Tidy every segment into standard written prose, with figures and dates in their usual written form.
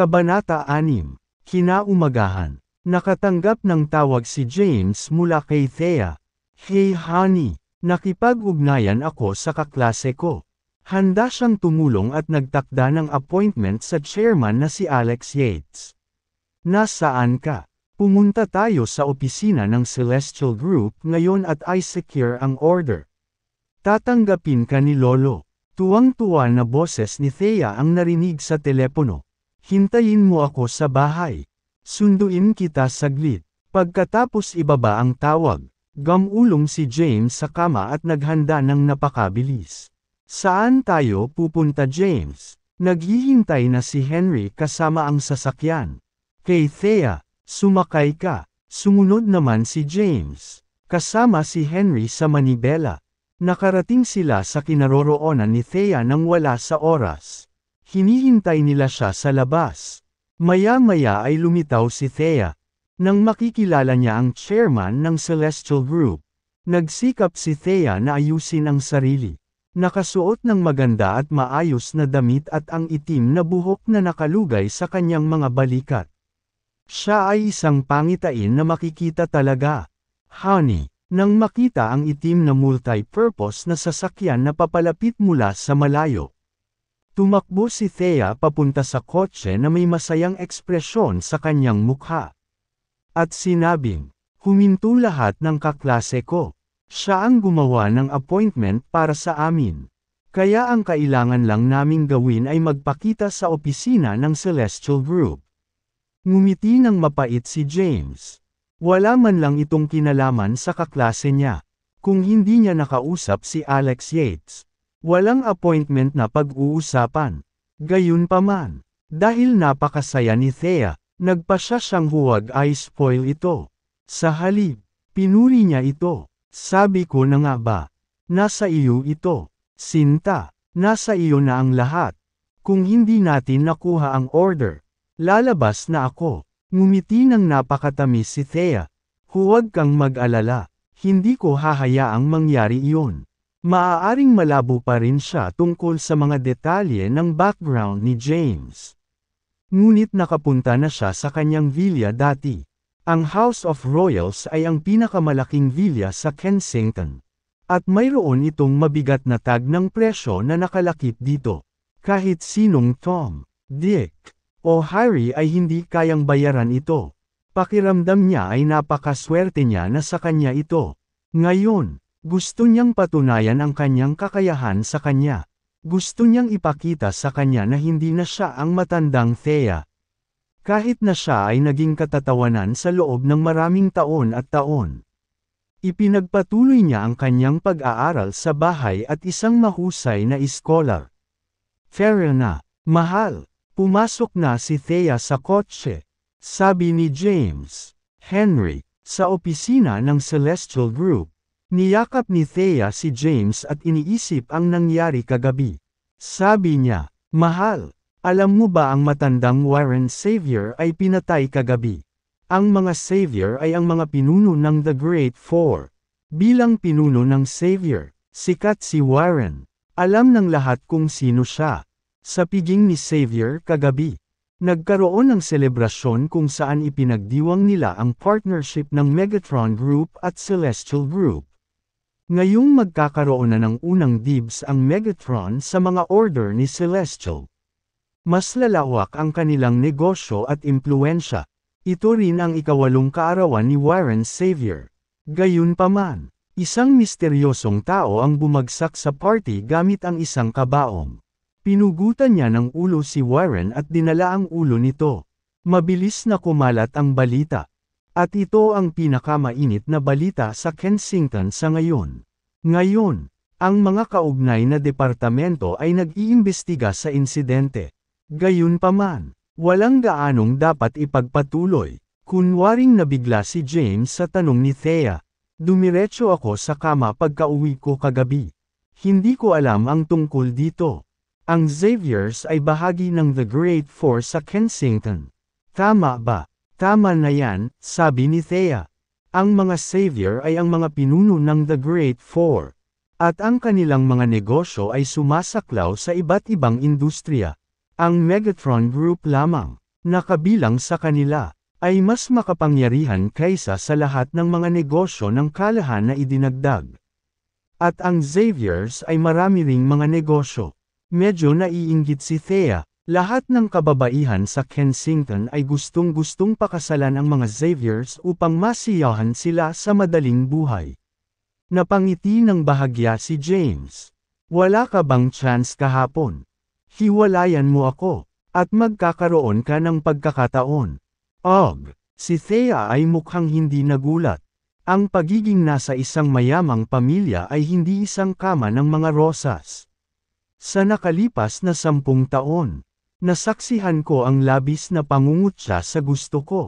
Kabanata 6. Kinaumagahan. Nakatanggap ng tawag si James mula kay Thea. Hey honey, nakipag-ugnayan ako sa kaklase ko. Handa siyang tumulong at nagtakda ng appointment sa chairman na si Alex Yates. Nasaan ka? Pumunta tayo sa opisina ng Celestial Group ngayon at i-secure ang order. Tatanggapin ka ni Lolo. Tuwang-tuwa na boses ni Thea ang narinig sa telepono. Hintayin mo ako sa bahay. Sunduin kita saglit. Pagkatapos ibaba ang tawag, gamulong si James sa kama at naghanda ng napakabilis. Saan tayo pupunta, James? Naghihintay na si Henry kasama ang sasakyan. Kay Thea, sumakay ka. Sumunod naman si James. Kasama si Henry sa manibela. Nakarating sila sa kinaroroonan ni Thea nang wala sa oras. Hinihintay nila siya sa labas. Maya-maya ay lumitaw si Thea. Nang makikilala niya ang chairman ng Celestial Group, nagsikap si Thea na ayusin ang sarili. Nakasuot ng maganda at maayos na damit at ang itim na buhok na nakalugay sa kanyang mga balikat. Siya ay isang pangitain na makikita talaga. Honey, nang makita ang itim na multi-purpose na sasakyan na papalapit mula sa malayo, tumakbo si Thea papunta sa kotse na may masayang ekspresyon sa kanyang mukha. At sinabing, huminto lahat ng kaklase ko. Siya ang gumawa ng appointment para sa amin. Kaya ang kailangan lang naming gawin ay magpakita sa opisina ng Celestial Group. Ngumiti ng mapait si James. Wala man lang itong kinalaman sa kaklase niya. Kung hindi niya nakausap si Alex Yates, walang appointment na pag-uusapan. Gayunpaman, dahil napakasaya ni Thea, nagpasya siyang huwag i-spoil ito. Sa halip, pinuri niya ito. Sabi ko na nga ba, nasa iyo ito. Sinta, nasa iyo na ang lahat. Kung hindi natin nakuha ang order, lalabas na ako. Ngumiti ng napakatamis si Thea. Huwag kang mag-alala. Hindi ko hahayaang mangyari iyon. Maaaring malabo pa rin siya tungkol sa mga detalye ng background ni James. Ngunit nakapunta na siya sa kanyang villa dati. Ang House of Royals ay ang pinakamalaking villa sa Kensington. At mayroon itong mabigat na tag ng presyo na nakalakip dito. Kahit sinong Tom, Dick, o Harry ay hindi kayang bayaran ito. Pakiramdam niya ay napakaswerte niya na sa kanya ito. Ngayon, gusto niyang patunayan ang kanyang kakayahan sa kanya. Gusto niyang ipakita sa kanya na hindi na siya ang matandang Thea. Kahit na siya ay naging katatawanan sa loob ng maraming taon at taon. Ipinagpatuloy niya ang kanyang pag-aaral sa bahay at isang mahusay na iskolar. Fair na, mahal. Pumasok na si Thea sa kotse. Sabi ni James. Henry, sa opisina ng Celestial Group. Niyakap ni Thea si James at iniisip ang nangyari kagabi. Sabi niya, mahal, alam mo ba ang matandang Warren Xavier ay pinatay kagabi? Ang mga Xavier ay ang mga pinuno ng The Great Four. Bilang pinuno ng Xavier, sikat si Warren. Alam ng lahat kung sino siya. Sa piging ni Xavier kagabi, nagkaroon ng selebrasyon kung saan ipinagdiwang nila ang partnership ng Megatron Group at Celestial Group. Ngayong magkakaroon na ng unang dibs ang Megatron sa mga order ni Celestial. Mas lalawak ang kanilang negosyo at impluensya. Ito rin ang ikawalong kaarawan ni Warren Xavier. Gayunpaman, isang misteryosong tao ang bumagsak sa party gamit ang isang kabaong. Pinugutan niya ng ulo si Warren at dinala ang ulo nito. Mabilis na kumalat ang balita. At ito ang pinakamainit na balita sa Kensington sa ngayon. Ngayon, ang mga kaugnay na departamento ay nag-iimbestiga sa insidente. Gayunpaman, walang gaanong dapat ipagpatuloy. Kunwaring nabigla si James sa tanong ni Thea. Dumiretso ako sa kama pagka-uwi ko kagabi. Hindi ko alam ang tungkol dito. Ang Xaviers ay bahagi ng The Great Four sa Kensington. Tama ba? Tama na yan, sabi ni Thea. Ang mga Xavier ay ang mga pinuno ng The Great Four. At ang kanilang mga negosyo ay sumasaklaw sa iba't ibang industriya. Ang Megatron Group lamang, na kabilang sa kanila, ay mas makapangyarihan kaysa sa lahat ng mga negosyo ng Callahan na idinagdag. At ang Xaviers ay marami ring mga negosyo. Medyo naiinggit si Thea, lahat ng kababaihan sa Kensington ay gustong-gustong pakasalan ang mga Xaviers upang masiyahan sila sa madaling buhay. Napangiti ng bahagya si James. Wala ka bang chance kahapon? Hiwalayan mo ako, at magkakaroon ka ng pagkakataon. Si Thea ay mukhang hindi nagulat. Ang pagiging nasa isang mayamang pamilya ay hindi isang kama ng mga rosas. Sa nakalipas na 10 taon, nasaksihan ko ang labis na pangungutya sa gusto ko.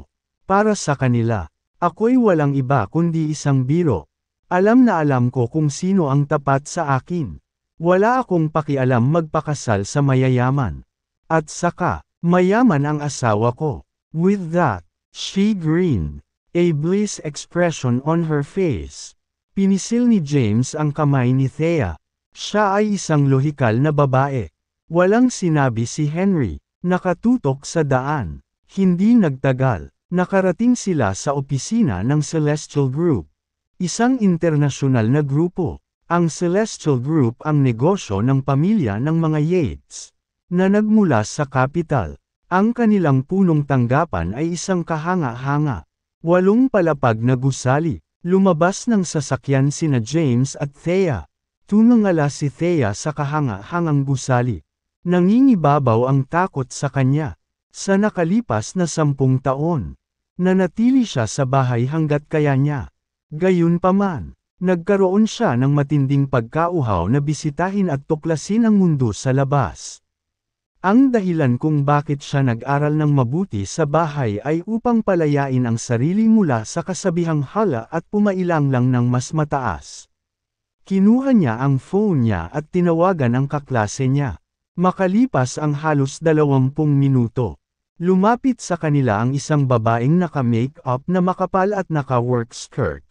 Para sa kanila, ako'y walang iba kundi isang biro. Alam na alam ko kung sino ang tapat sa akin. Wala akong pakialam magpakasal sa mayayaman. At saka, mayaman ang asawa ko. With that, she grinned, a bliss expression on her face. Pinisil ni James ang kamay ni Thea. Siya ay isang lohikal na babae. Walang sinabi si Henry, nakatutok sa daan. Hindi nagtagal, nakarating sila sa opisina ng Celestial Group. Isang internasyonal na grupo. Ang Celestial Group ang negosyo ng pamilya ng mga Yates, na nagmula sa capital. Ang kanilang punong tanggapan ay isang kahanga-hanga. 8 palapag na gusali, lumabas ng sasakyan sina James at Thea. Tumangala si Thea sa kahanga-hangang gusali. Nangingibabaw ang takot sa kanya. Sa nakalipas na 10 taon, nanatili siya sa bahay hanggat kaya niya. Gayunpaman, nagkaroon siya ng matinding pagkauhaw na bisitahin at tuklasin ang mundo sa labas. Ang dahilan kung bakit siya nag-aral ng mabuti sa bahay ay upang palayain ang sarili mula sa kasabihang hala at pumailang lang ng mas mataas. Kinuha niya ang phone niya at tinawagan ang kaklase niya. Makalipas ang halos 20 minuto, lumapit sa kanila ang isang babaeng naka-make-up na makapal at naka-work skirt.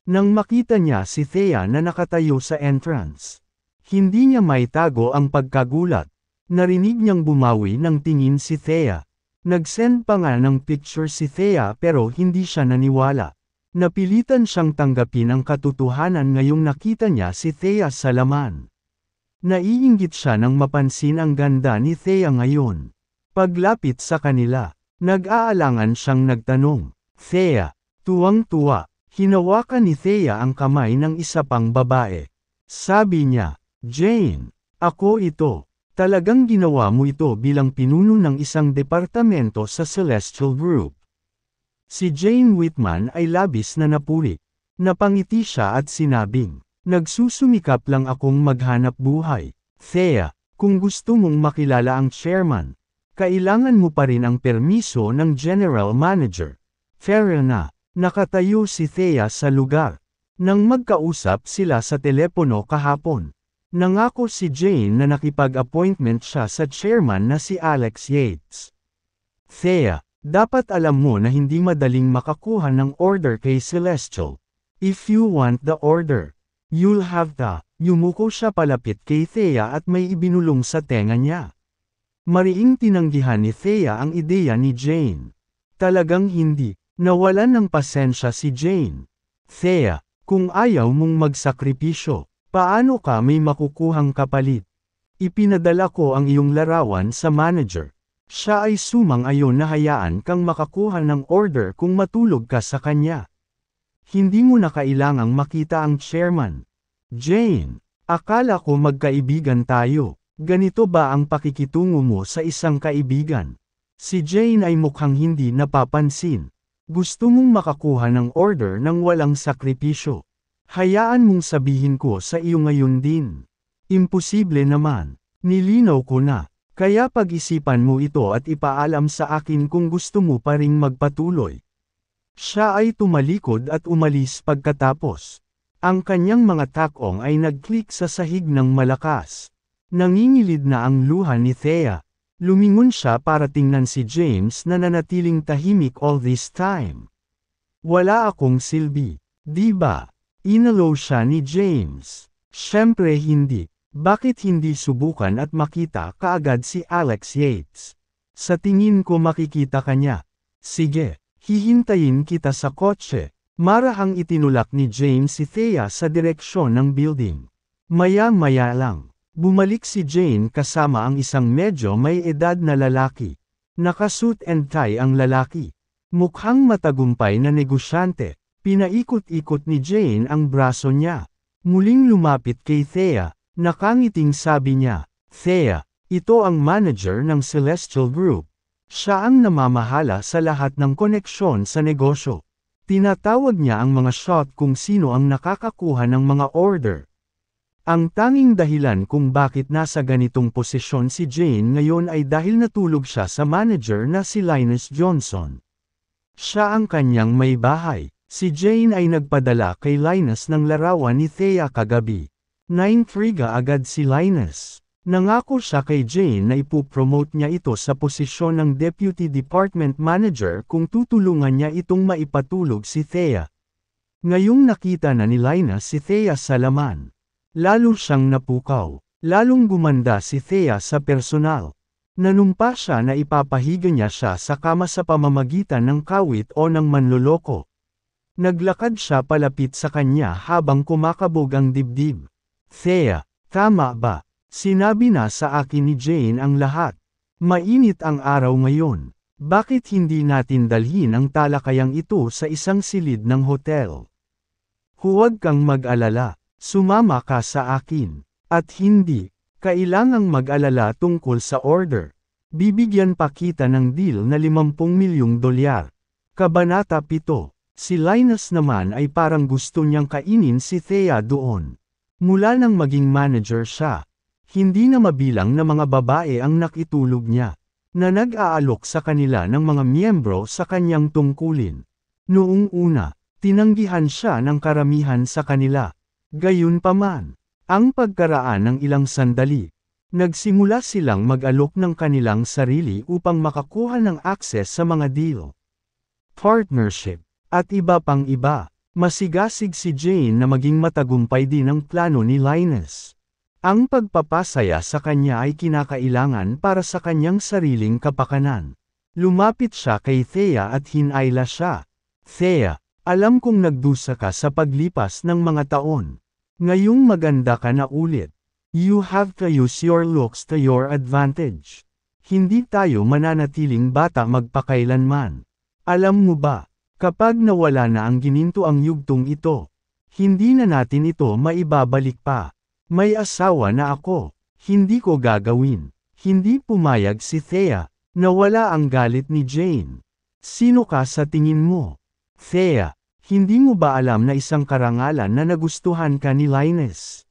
Nang makita niya si Thea na nakatayo sa entrance, hindi niya maitago ang pagkagulat. Narinig niyang bumawi ng tingin si Thea. Nag-send pa nga ng picture si Thea pero hindi siya naniwala. Napilitan siyang tanggapin ang katotohanan ngayong nakita niya si Thea sa laman. Naiinggit siya nang mapansin ang ganda ni Thea ngayon. Paglapit sa kanila, nag-aalangan siyang nagtanong, "Thea?" Tuwang-tuwa, hinawakan ni Thea ang kamay ng isa pang babae. Sabi niya, "Jane, ako ito. Talagang ginawa mo ito bilang pinuno ng isang departamento sa Celestial Group." Si Jane Whitman ay labis na napuri. Napangiti siya at sinabing, "Nagsusumikap lang akong maghanap buhay. Thea, kung gusto mong makilala ang chairman, kailangan mo pa rin ang permiso ng general manager." Fair na, nakatayo si Thea sa lugar. Nang magkausap sila sa telepono kahapon, nangako si Jane na nakipag-appointment siya sa chairman na si Alex Yates. "Thea, dapat alam mo na hindi madaling makakuha ng order kay Celestial. If you want the order, you'll have to." Yumuko siya palapit kay Thea at may ibinulong sa tenga niya. Mariing tinanggihan ni Thea ang ideya ni Jane. Talagang hindi, nawalan ng pasensya si Jane. "Thea, kung ayaw mong magsakripisyo, paano ka may makukuhang kapalit? Ipinadala ko ang iyong larawan sa manager. Siya ay sumang-ayon na hayaan kang makakuha ng order kung matulog ka sa kanya. Hindi mo na kailangang makita ang chairman." "Jane, akala ko magkaibigan tayo. Ganito ba ang pakikitungo mo sa isang kaibigan?" Si Jane ay mukhang hindi napapansin. "Gusto mong makakuha ng order ng walang sakripisyo. Hayaan mong sabihin ko sa iyo ngayon din. Imposible naman. Nilinaw ko na. Kaya pag-isipan mo ito at ipaalam sa akin kung gusto mo pa ring magpatuloy." Siya ay tumalikod at umalis pagkatapos. Ang kanyang mga takong ay nag-click sa sahig ng malakas. Nangingilid na ang luha ni Thea. Lumingon siya para tingnan si James na nanatiling tahimik all this time. "Wala akong silbi, di ba?" Inalo siya ni James. "Siyempre hindi. Bakit hindi subukan at makita kaagad si Alex Yates? Sa tingin ko makikita ka niya. Sige, hihintayin kita sa kotse. Marahang itinulak ni James si Thea sa direksyon ng building. Maya-maya lang, bumalik si Jane kasama ang isang medyo may edad na lalaki. Nakasuit and tie ang lalaki. Mukhang matagumpay na negosyante. Pinaikot-ikot ni Jane ang braso niya. Muling lumapit kay Thea, nakangiting sabi niya, "Thea, ito ang manager ng Celestial Group. Siya ang namamahala sa lahat ng koneksyon sa negosyo." Tinatawag niya ang mga shot kung sino ang nakakakuha ng mga order. Ang tanging dahilan kung bakit nasa ganitong posisyon si Jane ngayon ay dahil natulog siya sa manager na si Linus Johnson. Siya ang kanyang may bahay. Si Jane ay nagpadala kay Linus ng larawan ni Thea kagabi. Naintriga agad si Linus. Nangako siya kay Jane na ipopromote niya ito sa posisyon ng Deputy Department Manager kung tutulungan niya itong maipatulog si Thea. Ngayong nakita na ni Linus si Thea sa laman. Lalo siyang napukaw. Lalong gumanda si Thea sa personal. Nanumpa siya na ipapahiga niya siya sa kama sa pamamagitan ng kawit o ng manloloko. Naglakad siya palapit sa kanya habang kumakabog ang dibdib. "Thea, tama ba? Sinabi na sa akin ni Jane ang lahat. Mainit ang araw ngayon. Bakit hindi natin dalhin ang talakayang ito sa isang silid ng hotel? Huwag kang mag-alala. Sumama ka sa akin. At hindi, kailangang mag-alala tungkol sa order. Bibigyan pa kita ng deal na $50 milyong. Kabanata 7. Si Linus naman ay parang gusto niyang kainin si Thea doon. Mula nang maging manager siya, hindi na mabilang na mga babae ang nakitulog niya, na nag-aalok sa kanila ng mga miyembro sa kanyang tungkulin. Noong una, tinanggihan siya ng karamihan sa kanila. Gayunpaman, ang pagkaraan ng ilang sandali, nagsimula silang mag-alok ng kanilang sarili upang makakuha ng akses sa mga deal, partnership, at iba pang iba. Masigasig si Jane na maging matagumpay din ang plano ni Linus. Ang pagpapasaya sa kanya ay kinakailangan para sa kanyang sariling kapakanan. Lumapit siya kay Thea at hinayla siya. "Thea, alam kong nagdusa ka sa paglipas ng mga taon. Ngayong maganda ka na ulit. You have to use your looks to your advantage. Hindi tayo mananatiling bata magpakailanman. Alam mo ba, kapag nawala na ang ginintoang yugtong ito, hindi na natin ito maibabalik pa. May asawa na ako. Hindi ko gagawin." Hindi pumayag si Thea. Nawala ang galit ni Jane. "Sino ka sa tingin mo? Thea, hindi mo ba alam na isang karangalan na nagustuhan ka ni Linus?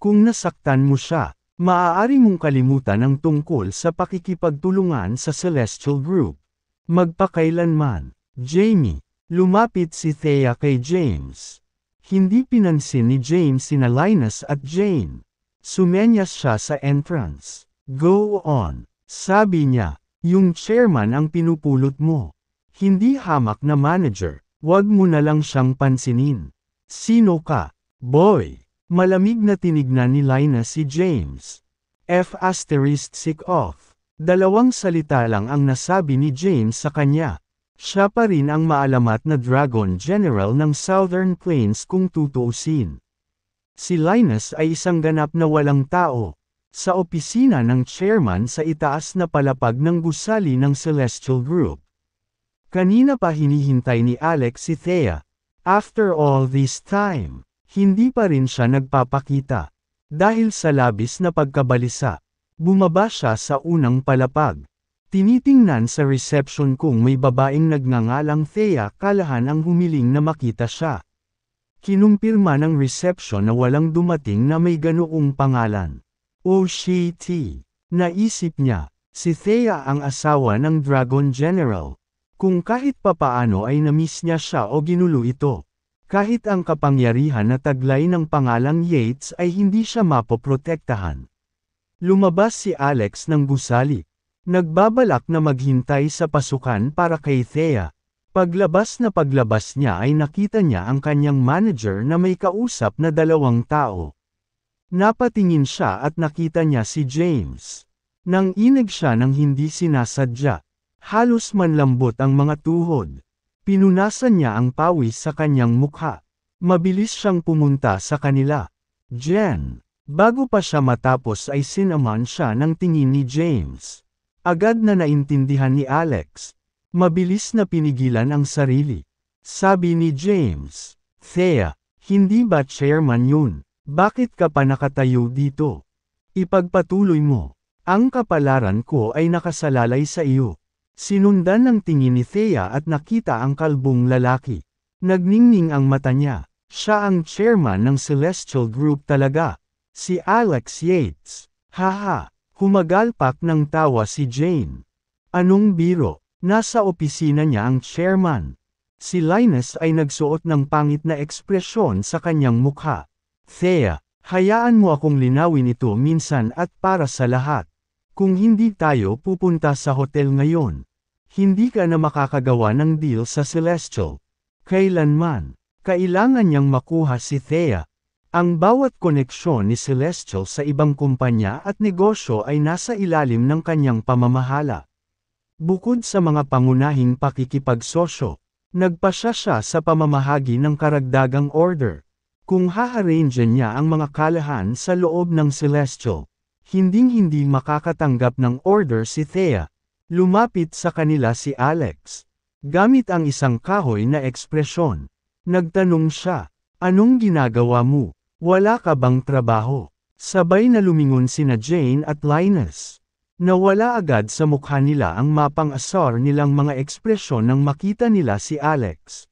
Kung nasaktan mo siya, maaari mong kalimutan ang tungkol sa pakikipagtulungan sa Celestial Group. Magpakailanman." "Jamie." Lumapit si Thea kay James. Hindi pinansin ni James sina Linus at Jane. Sumenyas siya sa entrance. "Go on," sabi niya. "Yung chairman ang pinupulot mo. Hindi hamak na manager. Wag mo na lang siyang pansinin." "Sino ka, boy?" Malamig na tinignan ni Linus si James. F*** off. Dalawang salita lang ang nasabi ni James sa kanya. Siya pa rin ang maalamat na Dragon General ng Southern Plains kung tutuusin. Si Linus ay isang ganap na walang tao. Sa opisina ng chairman sa itaas na palapag ng gusali ng Celestial Group. Kanina pa hinihintay ni Alex si Thea. After all this time, hindi pa rin siya nagpapakita. Dahil sa labis na pagkabalisa, bumaba siya sa unang palapag. Tinitingnan sa reception kung may babaeng nagngangalang Thea Callahan ang humiling na makita siya. Kinumpirma ng reception na walang dumating na may ganoong pangalan. "Oh shit." Naisip niya, si Thea ang asawa ng Dragon General. Kung kahit papaano ay na-miss niya siya o ginulo ito. Kahit ang kapangyarihan na taglay ng pangalang Yates ay hindi siya mapoprotektahan. Lumabas si Alex ng gusali. Nagbabalak na maghintay sa pasukan para kay Thea. Paglabas niya ay nakita niya ang kanyang manager na may kausap na dalawang tao. Napatingin siya at nakita niya si James. Nanginig siya ng hindi sinasadya. Halos manlambot ang mga tuhod. Pinunasan niya ang pawis sa kanyang mukha. Mabilis siyang pumunta sa kanila. Jen. Bago pa siya matapos ay sinaman siya ng tingin ni James. Agad na naintindihan ni Alex. Mabilis na pinigilan ang sarili. Sabi ni James, Thea, hindi ba chairman yun? Bakit ka pa nakatayo dito? Ipagpatuloy mo. Ang kapalaran ko ay nakasalalay sa iyo. Sinundan ng tingin ni Thea at nakita ang kalbong lalaki. Nagningning ang mata niya. Siya ang chairman ng Celestial Group talaga. Si Alex Yates. Haha, humagalpak ng tawa si Jane. Anong biro? Nasa opisina niya ang chairman. Si Linus ay nagsuot ng pangit na ekspresyon sa kanyang mukha. Thea, hayaan mo akong linawin ito minsan at para sa lahat. Kung hindi tayo pupunta sa hotel ngayon, hindi ka na makakagawa ng deal sa Celestial. Kailanman, kailangan niyang makuha si Thea. Ang bawat koneksyon ni Celestial sa ibang kumpanya at negosyo ay nasa ilalim ng kanyang pamamahala. Bukod sa mga pangunahing pakikipagsosyo, nagpasya siya sa pamamahagi ng karagdagang order. Kung haarrange niya ang mga kalahan sa loob ng Celestial, hinding-hindi makakatanggap ng order si Thea. Lumapit sa kanila si Alex. Gamit ang isang kahoy na ekspresyon. Nagtanong siya, anong ginagawa mo? Wala ka bang trabaho? Sabay na lumingon sina Jane at Linus. Nawala agad sa mukha nila ang mapang-asar nilang mga ekspresyon nang makita nila si Alex.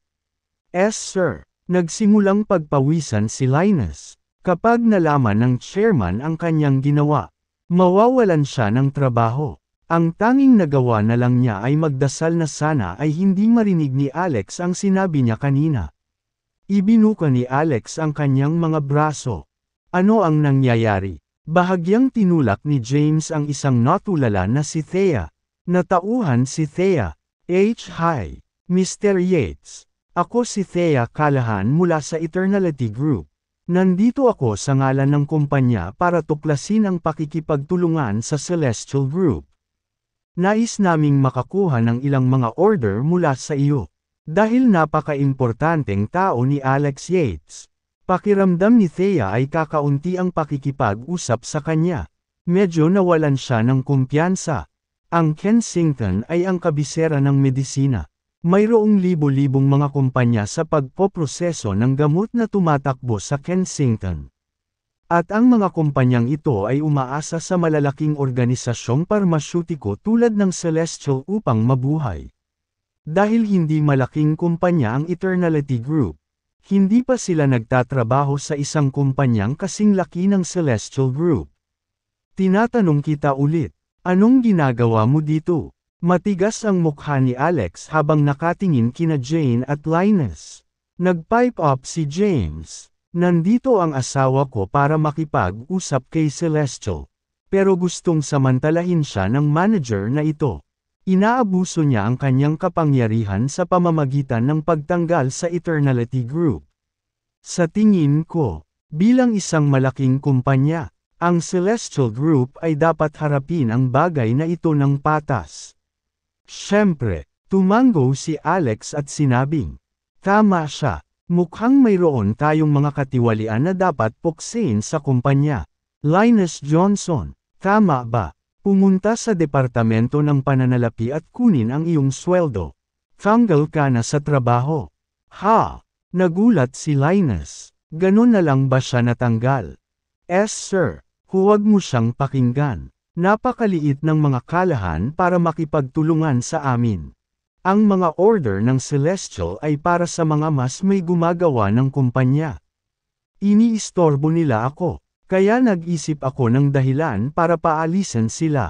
Sir. Nagsimulang pagpawisan si Linus. Kapag nalaman ng chairman ang kanyang ginawa, mawawalan siya ng trabaho. Ang tanging nagawa na lang niya ay magdasal na sana ay hindi marinig ni Alex ang sinabi niya kanina. Ibinuka ni Alex ang kanyang mga braso. Ano ang nangyayari? Bahagyang tinulak ni James ang isang natulala na si Thea. Natauhan si Thea. Hi, Mr. Yates. Ako si Thea Callahan mula sa Eternality Group. Nandito ako sa ngalan ng kumpanya para tuklasin ang pakikipagtulungan sa Celestial Group. Nais naming makakuha ng ilang mga order mula sa iyo. Dahil napaka-importanteng tao ni Alex Yates. Pakiramdam ni Thea ay kakaunti ang pakikipag-usap sa kanya. Medyo nawalan siya ng kumpiyansa. Ang Kensington ay ang kabisera ng medisina. Mayroong libo-libong mga kumpanya sa pagpoproseso ng gamot na tumatakbo sa Kensington. At ang mga kumpanyang ito ay umaasa sa malalaking organisasyong parmasyutiko tulad ng Celestial upang mabuhay. Dahil hindi malaking kumpanya ang Eternality Group, hindi pa sila nagtatrabaho sa isang kumpanyang kasing laki ng Celestial Group. Tinatanong kita ulit, anong ginagawa mo dito? Matigas ang mukha ni Alex habang nakatingin kina Jane at Linus. Nag-pipe up si James. Nandito ang asawa ko para makipag-usap kay Celestial. Pero gustong samantalahin siya ng manager na ito. Inaabuso niya ang kanyang kapangyarihan sa pamamagitan ng pagtanggal sa Eternality Group. Sa tingin ko, bilang isang malaking kumpanya, ang Celestial Group ay dapat harapin ang bagay na ito ng patas. Siyempre, tumango si Alex at sinabing, tama siya, mukhang mayroon tayong mga katiwalian na dapat puksin sa kumpanya. Linus Johnson, tama ba? Pumunta sa departamento ng pananalapi at kunin ang iyong sweldo. Tanggal ka na sa trabaho. Ha? Nagulat si Linus. Ganon na lang ba siya natanggal? Sir. Huwag mo siyang pakinggan. Napakaliit ng mga kalahan para makipagtulungan sa amin. Ang mga order ng Celestial ay para sa mga mas may gumagawa ng kumpanya. Iniistorbo nila ako. Kaya nag-isip ako ng dahilan para paalisin sila.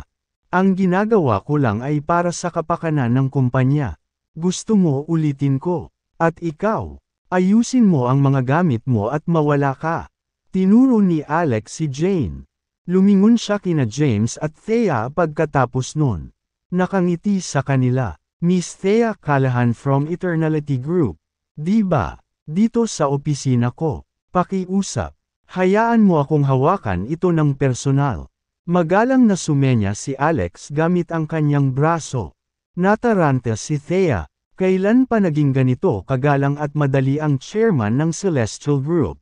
Ang ginagawa ko lang ay para sa kapakanan ng kumpanya. Gusto mo ulitin ko. At ikaw, ayusin mo ang mga gamit mo at mawala ka. Tinuro ni Alex si Jane. Lumingon siya kina James at Thea pagkatapos nun. Nakangiti sa kanila. Miss Thea Callahan from Eternality Group. Diba? Dito sa opisina ko. Pakiusap. Hayaan mo akong hawakan ito ng personal. Magalang na sumenya si Alex gamit ang kanyang braso. Nataranta si Thea. Kailan pa naging ganito kagalang at madali ang chairman ng Celestial Group?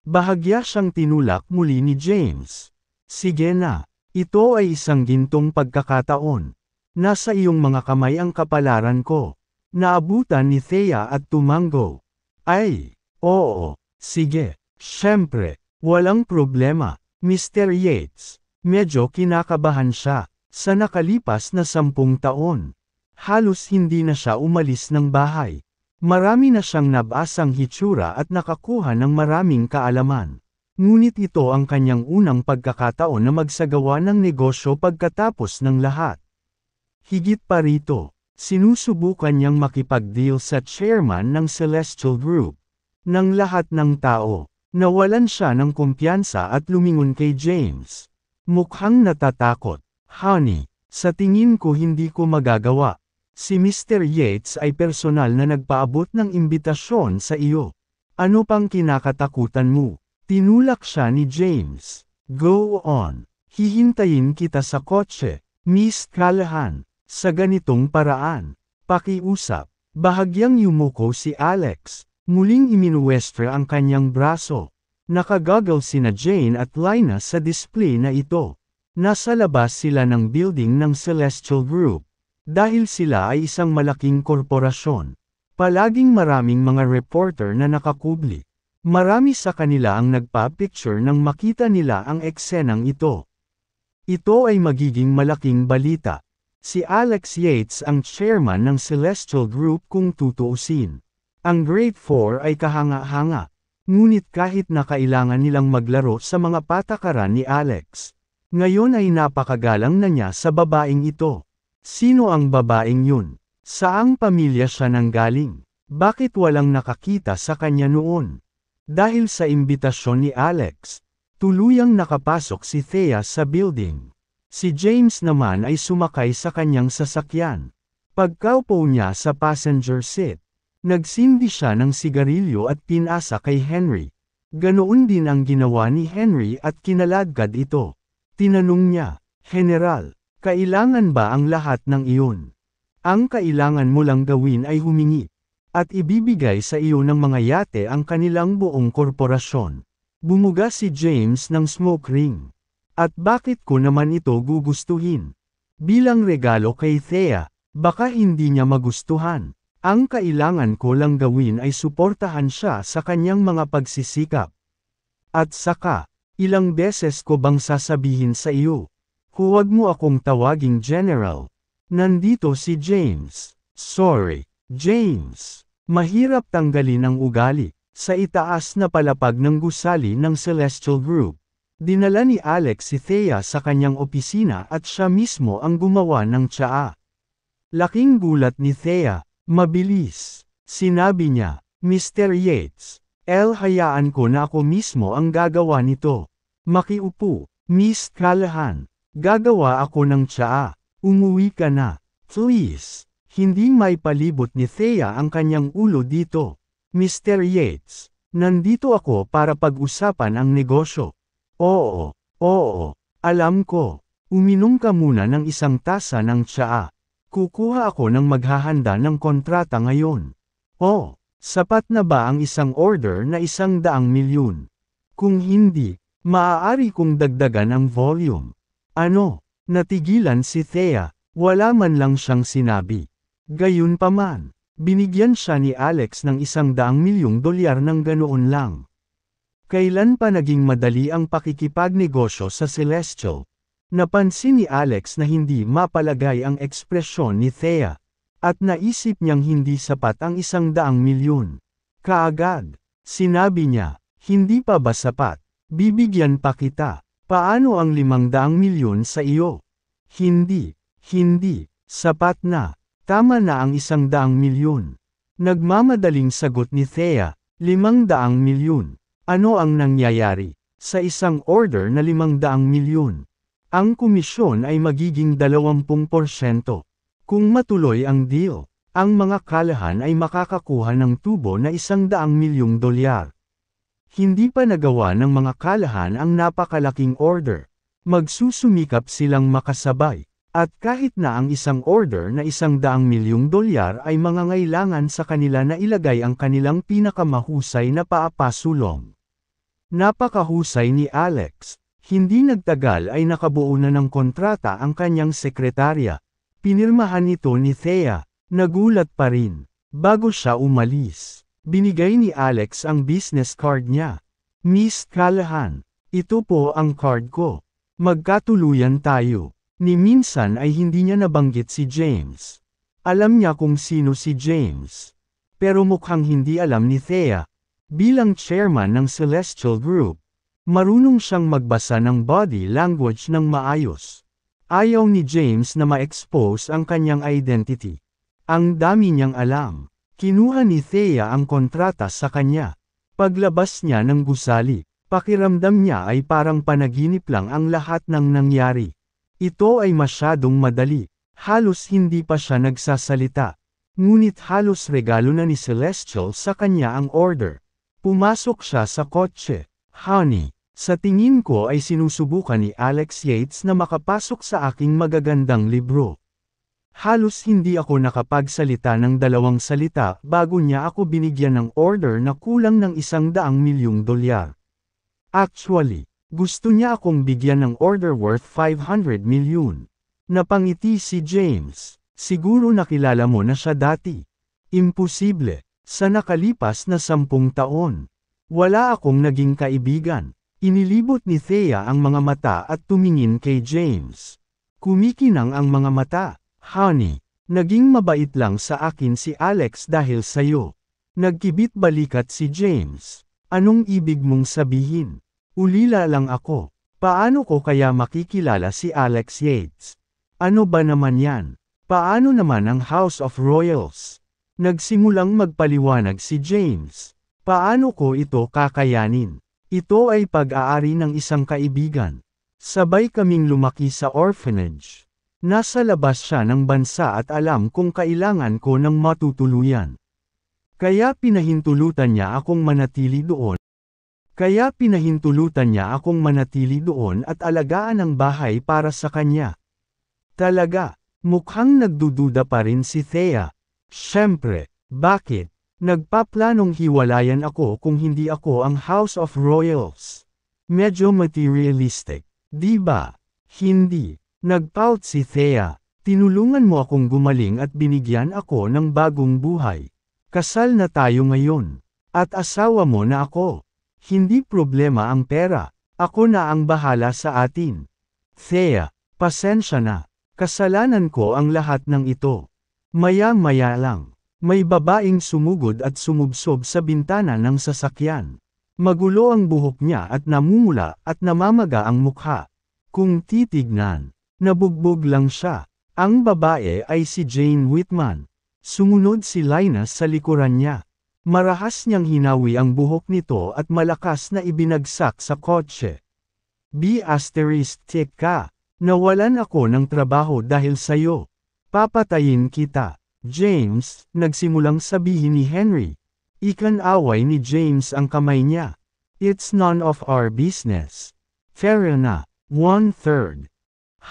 Bahagya siyang tinulak muli ni James. Sige na. Ito ay isang gintong pagkakataon. Nasa iyong mga kamay ang kapalaran ko. Naabutan ni Thea at tumango. Ay, oo, sige, syempre, walang problema, Mr. Yates. Medyo kinakabahan siya. Sa nakalipas na 10 taon. Halos hindi na siya umalis ng bahay. Marami na siyang nabasang hitsura at nakakuha ng maraming kaalaman. Ngunit ito ang kanyang unang pagkakataon na magsagawa ng negosyo pagkatapos ng lahat. Higit pa rito, sinusubukan niyang makipag-deal sa chairman ng Celestial Group. Nang lahat ng tao, nawalan siya ng kumpiyansa at lumingon kay James. Mukhang natatakot. Honey, sa tingin ko hindi ko magagawa. Si Mr. Yates ay personal na nagpaabot ng imbitasyon sa iyo. Ano pang kinakatakutan mo? Tinulak siya ni James. Go on. Hihintayin kita sa kotse, Miss Callahan. Sa ganitong paraan. Pakiusap. Bahagyang yumuko si Alex. Muling iminuwestra ang kanyang braso. Nakagagol sina Jane at Lina sa display na ito. Nasa labas sila ng building ng Celestial Group. Dahil sila ay isang malaking korporasyon. Palaging maraming mga reporter na nakakubli. Marami sa kanila ang nagpa-picture nang makita nila ang eksenang ito. Ito ay magiging malaking balita. Si Alex Yates ang chairman ng Celestial Group kung tutuusin. Ang Grade 4 ay kahanga-hanga. Ngunit kahit na kailangan nilang maglaro sa mga patakaran ni Alex. Ngayon ay napakagalang na niya sa babaeng ito. Sino ang babaeng yun? Saang pamilya siya nanggaling? Bakit walang nakakita sa kanya noon? Dahil sa imbitasyon ni Alex, tuluyang nakapasok si Thea sa building. Si James naman ay sumakay sa kanyang sasakyan. Pagkaupo niya sa passenger seat, nagsindi siya ng sigarilyo at pinasa kay Henry. Ganoon din ang ginawa ni Henry at kinaladkad ito. Tinanong niya, General, kailangan ba ang lahat ng iyon? Ang kailangan mo lang gawin ay humingi. At ibibigay sa iyo ng mga yate ang kanilang buong korporasyon. Bumuga si James ng smoke ring. At bakit ko naman ito gugustuhin? Bilang regalo kay Thea, baka hindi niya magustuhan. Ang kailangan ko lang gawin ay suportahan siya sa kanyang mga pagsisikap. At saka, ilang beses ko bang sasabihin sa iyo? Huwag mo akong tawaging General. Nandito si James. Sorry, James. Mahirap tanggalin ang ugali. Sa itaas na palapag ng gusali ng Celestial Group. Dinala ni Alex si Thea sa kanyang opisina at siya mismo ang gumawa ng tsaa. Laking gulat ni Thea. Mabilis. Sinabi niya, Mr. Yates, hayaan ko na ako mismo ang gagawa nito. Makiupo, Miss Callahan. Gagawa ako ng tsaa. Umuwi ka na. Please. Hindi may palibot ni Thea ang kanyang ulo dito. Mr. Yates, nandito ako para pag-usapan ang negosyo. Oo, alam ko. Uminom ka muna ng isang tasa ng tsaa. Kukuha ako ng maghahanda ng kontrata ngayon. Oh, sapat na ba ang isang order na 100 milyon? Kung hindi, maaari kong dagdagan ang volume. Ano? Natigilan si Thea, wala man lang siyang sinabi. Gayunpaman, binigyan siya ni Alex ng $100 milyong ng ganoon lang. Kailan pa naging madali ang pakikipagnegosyo sa Celestial? Napansin ni Alex na hindi mapalagay ang ekspresyon ni Thea, at naisip niyang hindi sapat ang $100 milyon. Kaagad, sinabi niya, hindi pa ba sapat? Bibigyan pa kita. Paano ang 500 milyon sa iyo? Hindi, sapat na. Tama na ang 100 milyon. Nagmamadaling sagot ni Thea, 500 milyon. Ano ang nangyayari? Sa isang order na 500 milyon. Ang komisyon ay magiging 20%. Kung matuloy ang deal, ang mga Callahan ay makakakuha ng tubo na $100 milyong. Hindi pa nagawa ng mga Callahan ang napakalaking order. Magsusumikap silang makasabay. At kahit na ang isang order na $100 milyong ay mangangailangan sa kanila na ilagay ang kanilang pinakamahusay na paapasulong. Napakahusay ni Alex. Hindi nagtagal ay nakabuo na ng kontrata ang kanyang sekretarya. Pinirmahan ito ni Thea. Nagulat pa rin. Bago siya umalis, binigay ni Alex ang business card niya. Miss Callahan, ito po ang card ko. Magkatuluyan tayo. Ni minsan ay hindi niya nabanggit si James. Alam niya kung sino si James. Pero mukhang hindi alam ni Thea. Bilang chairman ng Celestial Group, marunong siyang magbasa ng body language ng maayos. Ayaw ni James na ma-expose ang kanyang identity. Ang dami niyang alam. Kinuha ni Thea ang kontrata sa kanya. Paglabas niya ng gusali, pakiramdam niya ay parang panaginip lang ang lahat ng nangyari. Ito ay masyadong madali. Halos hindi pa siya nagsasalita. Ngunit halos regalo na ni Celestial sa kanya ang order. Pumasok siya sa kotse. Honey, sa tingin ko ay sinusubukan ni Alex Yates na makapasok sa aking magagandang libro. Halos hindi ako nakapagsalita ng 2 salita bago niya ako binigyan ng order na kulang ng $100 milyong. Actually, gusto niya akong bigyan ng order worth $500 million. Napangiti si James. Siguro nakilala mo na siya dati. Imposible. Sa nakalipas na 10 taon. Wala akong naging kaibigan. Inilibot ni Thea ang mga mata at tumingin kay James. Kumikinang ang mga mata. Honey, naging mabait lang sa akin si Alex dahil sayo. Nagkibit balikat si James. Anong ibig mong sabihin? Ulila lang ako. Paano ko kaya makikilala si Alex Yates? Ano ba naman yan? Paano naman ang House of Royals? Nagsimulang magpaliwanag si James. Paano ko ito kakayanin? Ito ay pag-aari ng isang kaibigan. Sabay kaming lumaki sa orphanage. Nasa labas siya ng bansa at alam kung kailangan ko ng matutuluyan. Kaya pinahintulutan niya akong manatili doon. At alagaan ang bahay para sa kanya. Talaga, mukhang nagdududa pa rin si Thea. Siyempre, bakit? Nagpaplanong hiwalayan ako kung hindi ako ang House of Royals. Medyo materialistic, di ba? Hindi. Nagpout si Thea. Tinulungan mo akong gumaling at binigyan ako ng bagong buhay. Kasal na tayo ngayon. At asawa mo na ako. Hindi problema ang pera. Ako na ang bahala sa atin. Thea, pasensya na. Kasalanan ko ang lahat ng ito. Maya-maya lang. May babaeng sumugod at sumubsob sa bintana ng sasakyan. Magulo ang buhok niya at namumula at namamaga ang mukha. Kung titignan, nabugbog lang siya. Ang babae ay si Jane Whitman. Sumunod si Linus sa likuran niya. Marahas niyang hinawi ang buhok nito at malakas na ibinagsak sa kotse. B****** ka. Nawalan ako ng trabaho dahil sayo. Papatayin kita. James, nagsimulang sabihin ni Henry. Ikan-away ni James ang kamay niya. It's none of our business. Fair na. 1/3.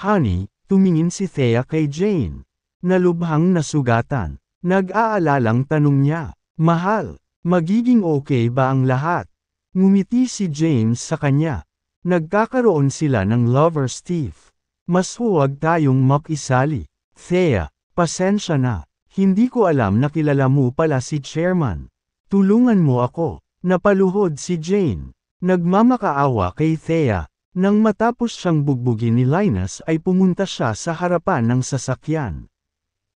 Honey, tumingin si Thea kay Jane. Nalubhang nasugatan. Nag-aalalang tanong niya. Mahal, magiging okay ba ang lahat? Ngumiti si James sa kanya. Nagkakaroon sila ng lover's teeth. Mas huwag tayong makisali. Thea, pasensya na. Hindi ko alam na kilala mo pala si Chairman. Tulungan mo ako. Napaluhod si Jane. Nagmamakaawa kay Thea. Nang matapos siyang bugbugin ni Linus ay pumunta siya sa harapan ng sasakyan.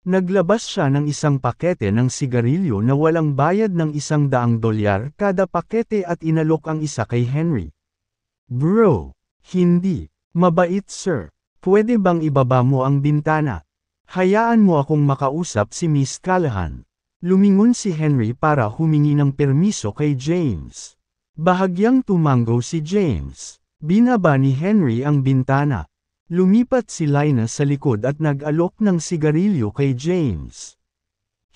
Naglabas siya ng isang pakete ng sigarilyo na walang bayad ng $100 kada pakete at inalok ang isa kay Henry. Bro, hindi. Mabait sir. Pwede bang ibaba mo ang bintana? Hayaan mo akong makausap si Miss Callahan. Lumingon si Henry para humingi ng permiso kay James. Bahagyang tumango si James. Binaba ni Henry ang bintana. Lumipat si Linus sa likod at nag-alok ng sigarilyo kay James.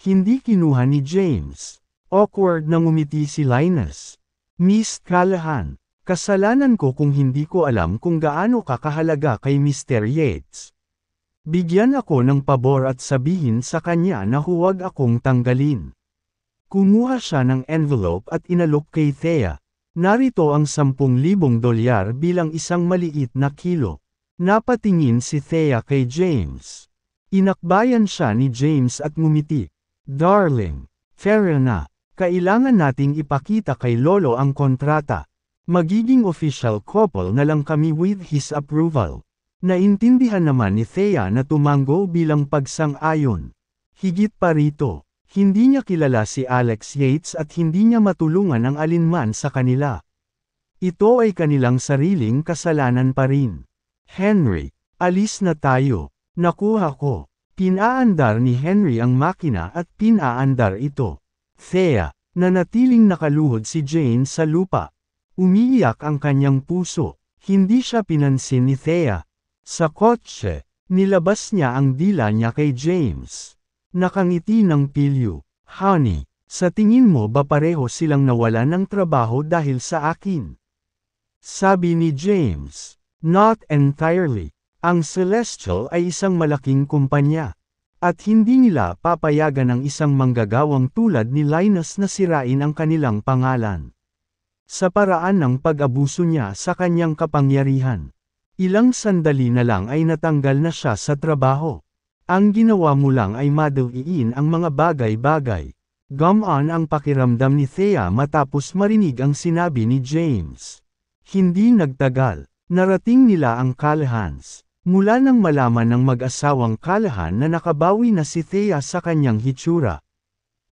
Hindi kinuha ni James. Awkward na ngumiti si Linus. Miss Callahan, Kasalanan ko kung hindi ko alam kung gaano ka kahalaga kay Mr. Yates. Bigyan ako ng pabor at sabihin sa kanya na huwag akong tanggalin. Kumuha siya ng envelope at inalok kay Thea. Narito ang 10,000 dolyar bilang isang maliit na kilo. Napatingin si Thea kay James. Inakbayan siya ni James at ngumiti. Darling, fair na. Kailangan nating ipakita kay Lolo ang kontrata. Magiging official couple na lang kami with his approval. Naintindihan naman ni Thea na tumango bilang pagsang-ayon. Higit pa rito, hindi niya kilala si Alex Yates at hindi niya matulungan ang alinman sa kanila. Ito ay kanilang sariling kasalanan pa rin. Henry, alis na tayo. Nakuha ko. Pinaandar ni Henry ang makina at pinaandar ito. Thea, nanatiling nakaluhod si Jane sa lupa. Umiiyak ang kanyang puso. Hindi siya pinansin ni Thea. Sa kotse, nilabas niya ang dila niya kay James. Nakangiti ng pilyo. Honey, sa tingin mo ba pareho silang nawalan ng trabaho dahil sa akin? Sabi ni James. Not entirely. Ang Celestial ay isang malaking kumpanya. At hindi nila papayagan ang isang manggagawang tulad ni Linus na sirain ang kanilang pangalan. Sa paraan ng pag-abuso niya sa kanyang kapangyarihan. Ilang sandali na lang ay natanggal na siya sa trabaho. Ang ginawa mo lang ay madaliin ang mga bagay-bagay. Gumaan ang pakiramdam ni Thea matapos marinig ang sinabi ni James. Hindi nagtagal. Narating nila ang Callahans. Mula nang malaman ng mag-asawang Callahan na nakabawi na si Thea sa kanyang hitsura.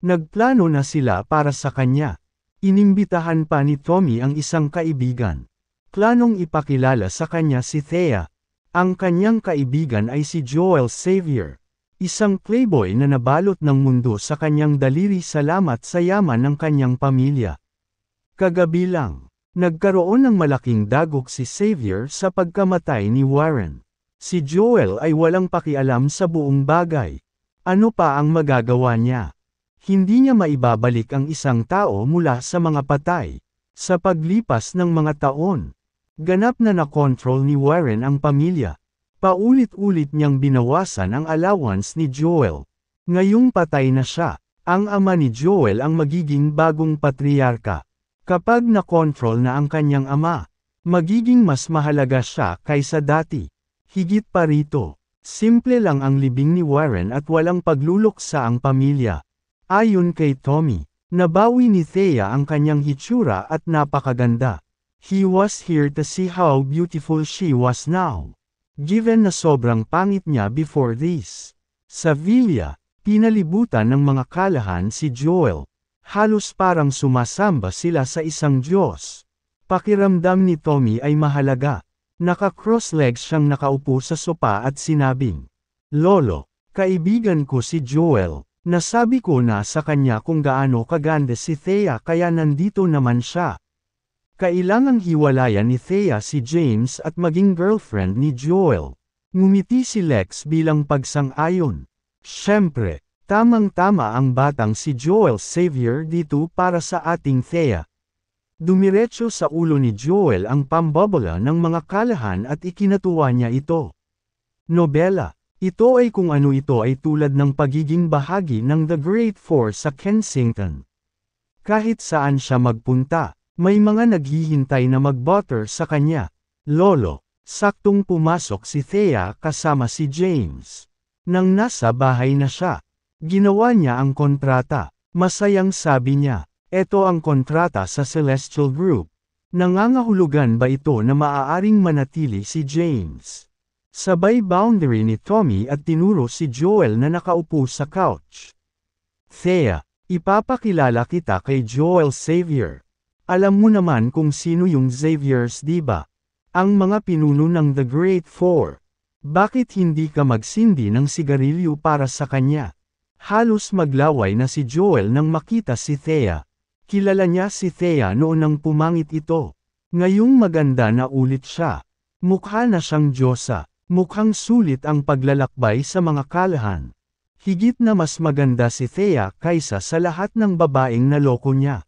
Nagplano na sila para sa kanya. Inimbitahan pa ni Tommy ang isang kaibigan. Planong ipakilala sa kanya si Thea. Ang kanyang kaibigan ay si Joel Xavier. Isang playboy na nabalot ng mundo sa kanyang daliri salamat sa yaman ng kanyang pamilya. Kagabi lang, nagkaroon ng malaking dagok si Xavier sa pagkamatay ni Warren. Si Joel ay walang pakialam sa buong bagay. Ano pa ang magagawa niya? Hindi niya maibabalik ang isang tao mula sa mga patay. Sa paglipas ng mga taon, ganap na nakontrol ni Warren ang pamilya. Paulit-ulit niyang binawasan ang allowance ni Joel. Ngayong patay na siya, ang ama ni Joel ang magiging bagong patriarka. Kapag nakontrol na ang kanyang ama, magiging mas mahalaga siya kaysa dati. Higit pa rito, simple lang ang libing ni Warren at walang pagluluksa ang pamilya. Ayon kay Tommy, nabawi ni Thea ang kanyang hitsura at napakaganda. He was here to see how beautiful she was now. Given na sobrang pangit niya before this. Sa villa, pinalibutan ng mga Callahan si Joel. Halos parang sumasamba sila sa isang Diyos. Pakiramdam ni Tommy ay mahalaga. Naka-cross-legs siyang nakaupo sa sopa at sinabing, Lolo, kaibigan ko si Joel. Nasabi ko na sa kanya kung gaano kaganda si Thea kaya nandito naman siya. Kailangang hiwalayan ni Thea si James at maging girlfriend ni Joel. Ngumiti si Lex bilang pagsang-ayon. Siyempre, tamang-tama ang batang si Joel Xavier dito para sa ating Thea. Dumiretso sa ulo ni Joel ang pambobola ng mga Callahan at ikinatuwa niya ito. Nobela. Ito ay kung ano ito ay tulad ng pagiging bahagi ng The Great Four sa Kensington. Kahit saan siya magpunta, may mga naghihintay na mag-butter sa kanya. Lolo, saktong pumasok si Thea kasama si James. Nang nasa bahay na siya, ginawa niya ang kontrata. Masayang sabi niya, eto ang kontrata sa Celestial Group. Nangangahulugan ba ito na maaaring manatili si James? Sabay boundary ni Tommy at tinuro si Joel na nakaupo sa couch. Thea, ipapakilala kita kay Joel Xavier. Alam mo naman kung sino yung Xaviers, diba? Ang mga pinuno ng The Great Four. Bakit hindi ka magsindi ng sigarilyo para sa kanya? Halos maglaway na si Joel nang makita si Thea. Kilala niya si Thea noon nang pumangit ito. Ngayong maganda na ulit siya. Mukha na siyang Diyosa. Mukhang sulit ang paglalakbay sa mga Callahan. Higit na mas maganda si Thea kaysa sa lahat ng babaeng naloko niya.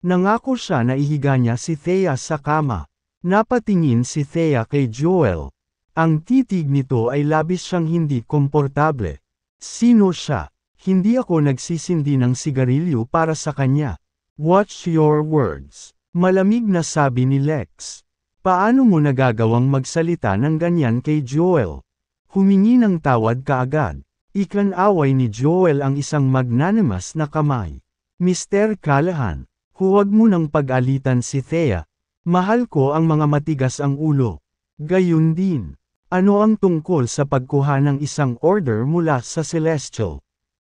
Nangako siya na ihiga niya si Thea sa kama. Napatingin si Thea kay Joel. Ang titig nito ay labis siyang hindi komportable. Sino siya? Hindi ako nagsisindi ng sigarilyo para sa kanya. Watch your words. Malamig na sabi ni Lex. Paano mo nagagawang magsalita ng ganyan kay Joel? Humingi ng tawad kaagad. Ikan-away ni Joel ang isang magnanimous na kamay. Mr. Callahan, huwag mo nang pag-alitan si Thea. Mahal ko ang mga matigas ang ulo. Gayun din. Ano ang tungkol sa pagkuha ng isang order mula sa Celestial?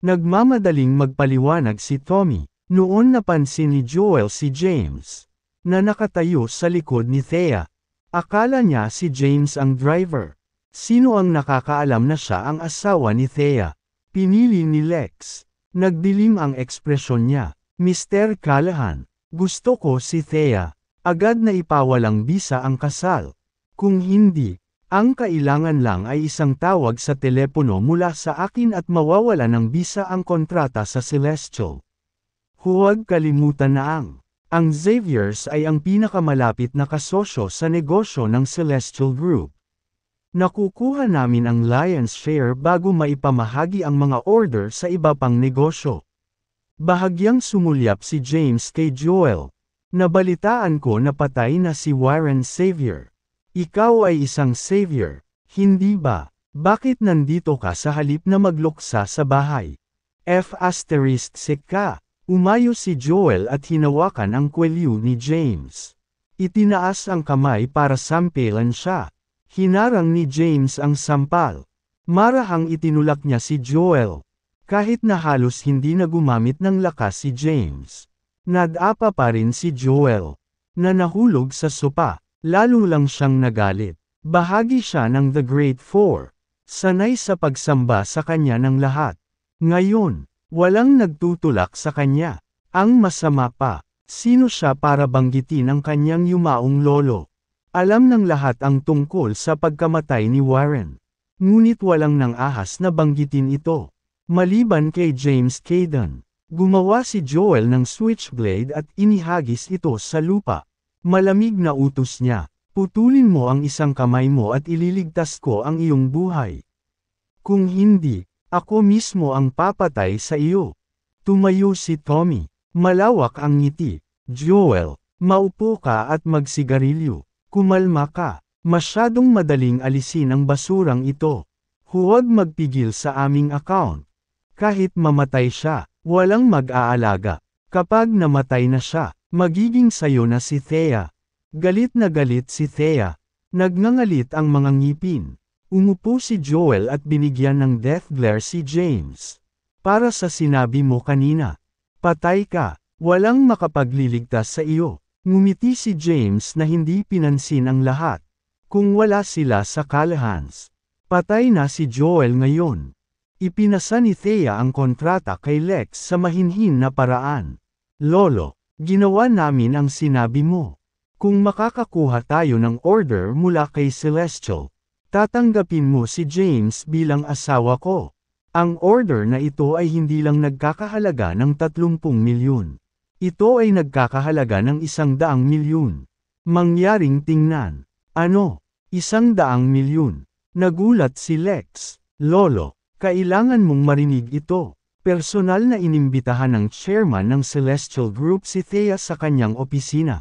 Nagmamadaling magpaliwanag si Tommy. Noon napansin ni Joel si James, na nakatayo sa likod ni Thea. Akala niya si James ang driver. Sino ang nakakaalam na siya ang asawa ni Thea? Pinili ni Lex. Nagdilim ang ekspresyon niya. Mr. Callahan, gusto ko si Thea. Agad na ipawalang bisa ang kasal. Kung hindi, ang kailangan lang ay isang tawag sa telepono mula sa akin at mawawala ng bisa ang kontrata sa Celestial. Huwag kalimutan na ang Xavier's ay ang pinakamalapit na kasosyo sa negosyo ng Celestial Group. Nakukuha namin ang lion's share bago maipamahagi ang mga order sa iba pang negosyo. Bahagyang sumulyap si James kay Joel. Nabalitaan ko na patay na si Warren Xavier. Ikaw ay isang savior, hindi ba? Bakit nandito ka sa halip na magluksa sa bahay? F*** ka. Umayo si Joel at hinawakan ang kwelyo ni James. Itinaas ang kamay para sampelan siya. Hinarang ni James ang sampal. Marahang itinulak niya si Joel. Kahit na halos hindi na gumamit ng lakas si James. Nadapa pa rin si Joel, na nahulog sa sopa. Lalo lang siyang nagalit. Bahagi siya ng The Great Four. Sanay sa pagsamba sa kanya ng lahat. Ngayon, walang nagtutulak sa kanya. Ang masama pa, sino siya para banggitin ang kanyang yumaong lolo? Alam ng lahat ang tungkol sa pagkamatay ni Warren. Ngunit walang nang ahas na banggitin ito. Maliban kay James Caden. Gumawa si Joel ng switchblade at inihagis ito sa lupa. Malamig na utos niya, putulin mo ang isang kamay mo at ililigtas ko ang iyong buhay. Kung hindi, ako mismo ang papatay sa iyo. Tumayo si Tommy, malawak ang ngiti. Joel, maupo ka at magsigarilyo. Kumalma ka, masyadong madaling alisin ang basurang ito. Huwag magpigil sa aming account. Kahit mamatay siya, walang mag-aalaga. Kapag namatay na siya, magiging sayo na si Thea. Galit na galit si Thea. Nagngangalit ang mga ngipin. Umupo si Joel at binigyan ng death glare si James. Para sa sinabi mo kanina. Patay ka. Walang makapagliligtas sa iyo. Ngumiti si James na hindi pinansin ang lahat. Kung wala sila sa Callahans. Patay na si Joel ngayon. Ipinasa ni Thea ang kontrata kay Lex sa mahinhin na paraan. Lolo, ginawa namin ang sinabi mo. Kung makakakuha tayo ng order mula kay Celestial, tatanggapin mo si James bilang asawa ko. Ang order na ito ay hindi lang nagkakahalaga ng 30 milyon. Ito ay nagkakahalaga ng 100 milyon. Mangyaring tingnan. Ano? 100 milyon. Nagulat si Lex. Lolo, kailangan mong marinig ito. Personal na inimbitahan ng chairman ng Celestial Group si Thea sa kanyang opisina.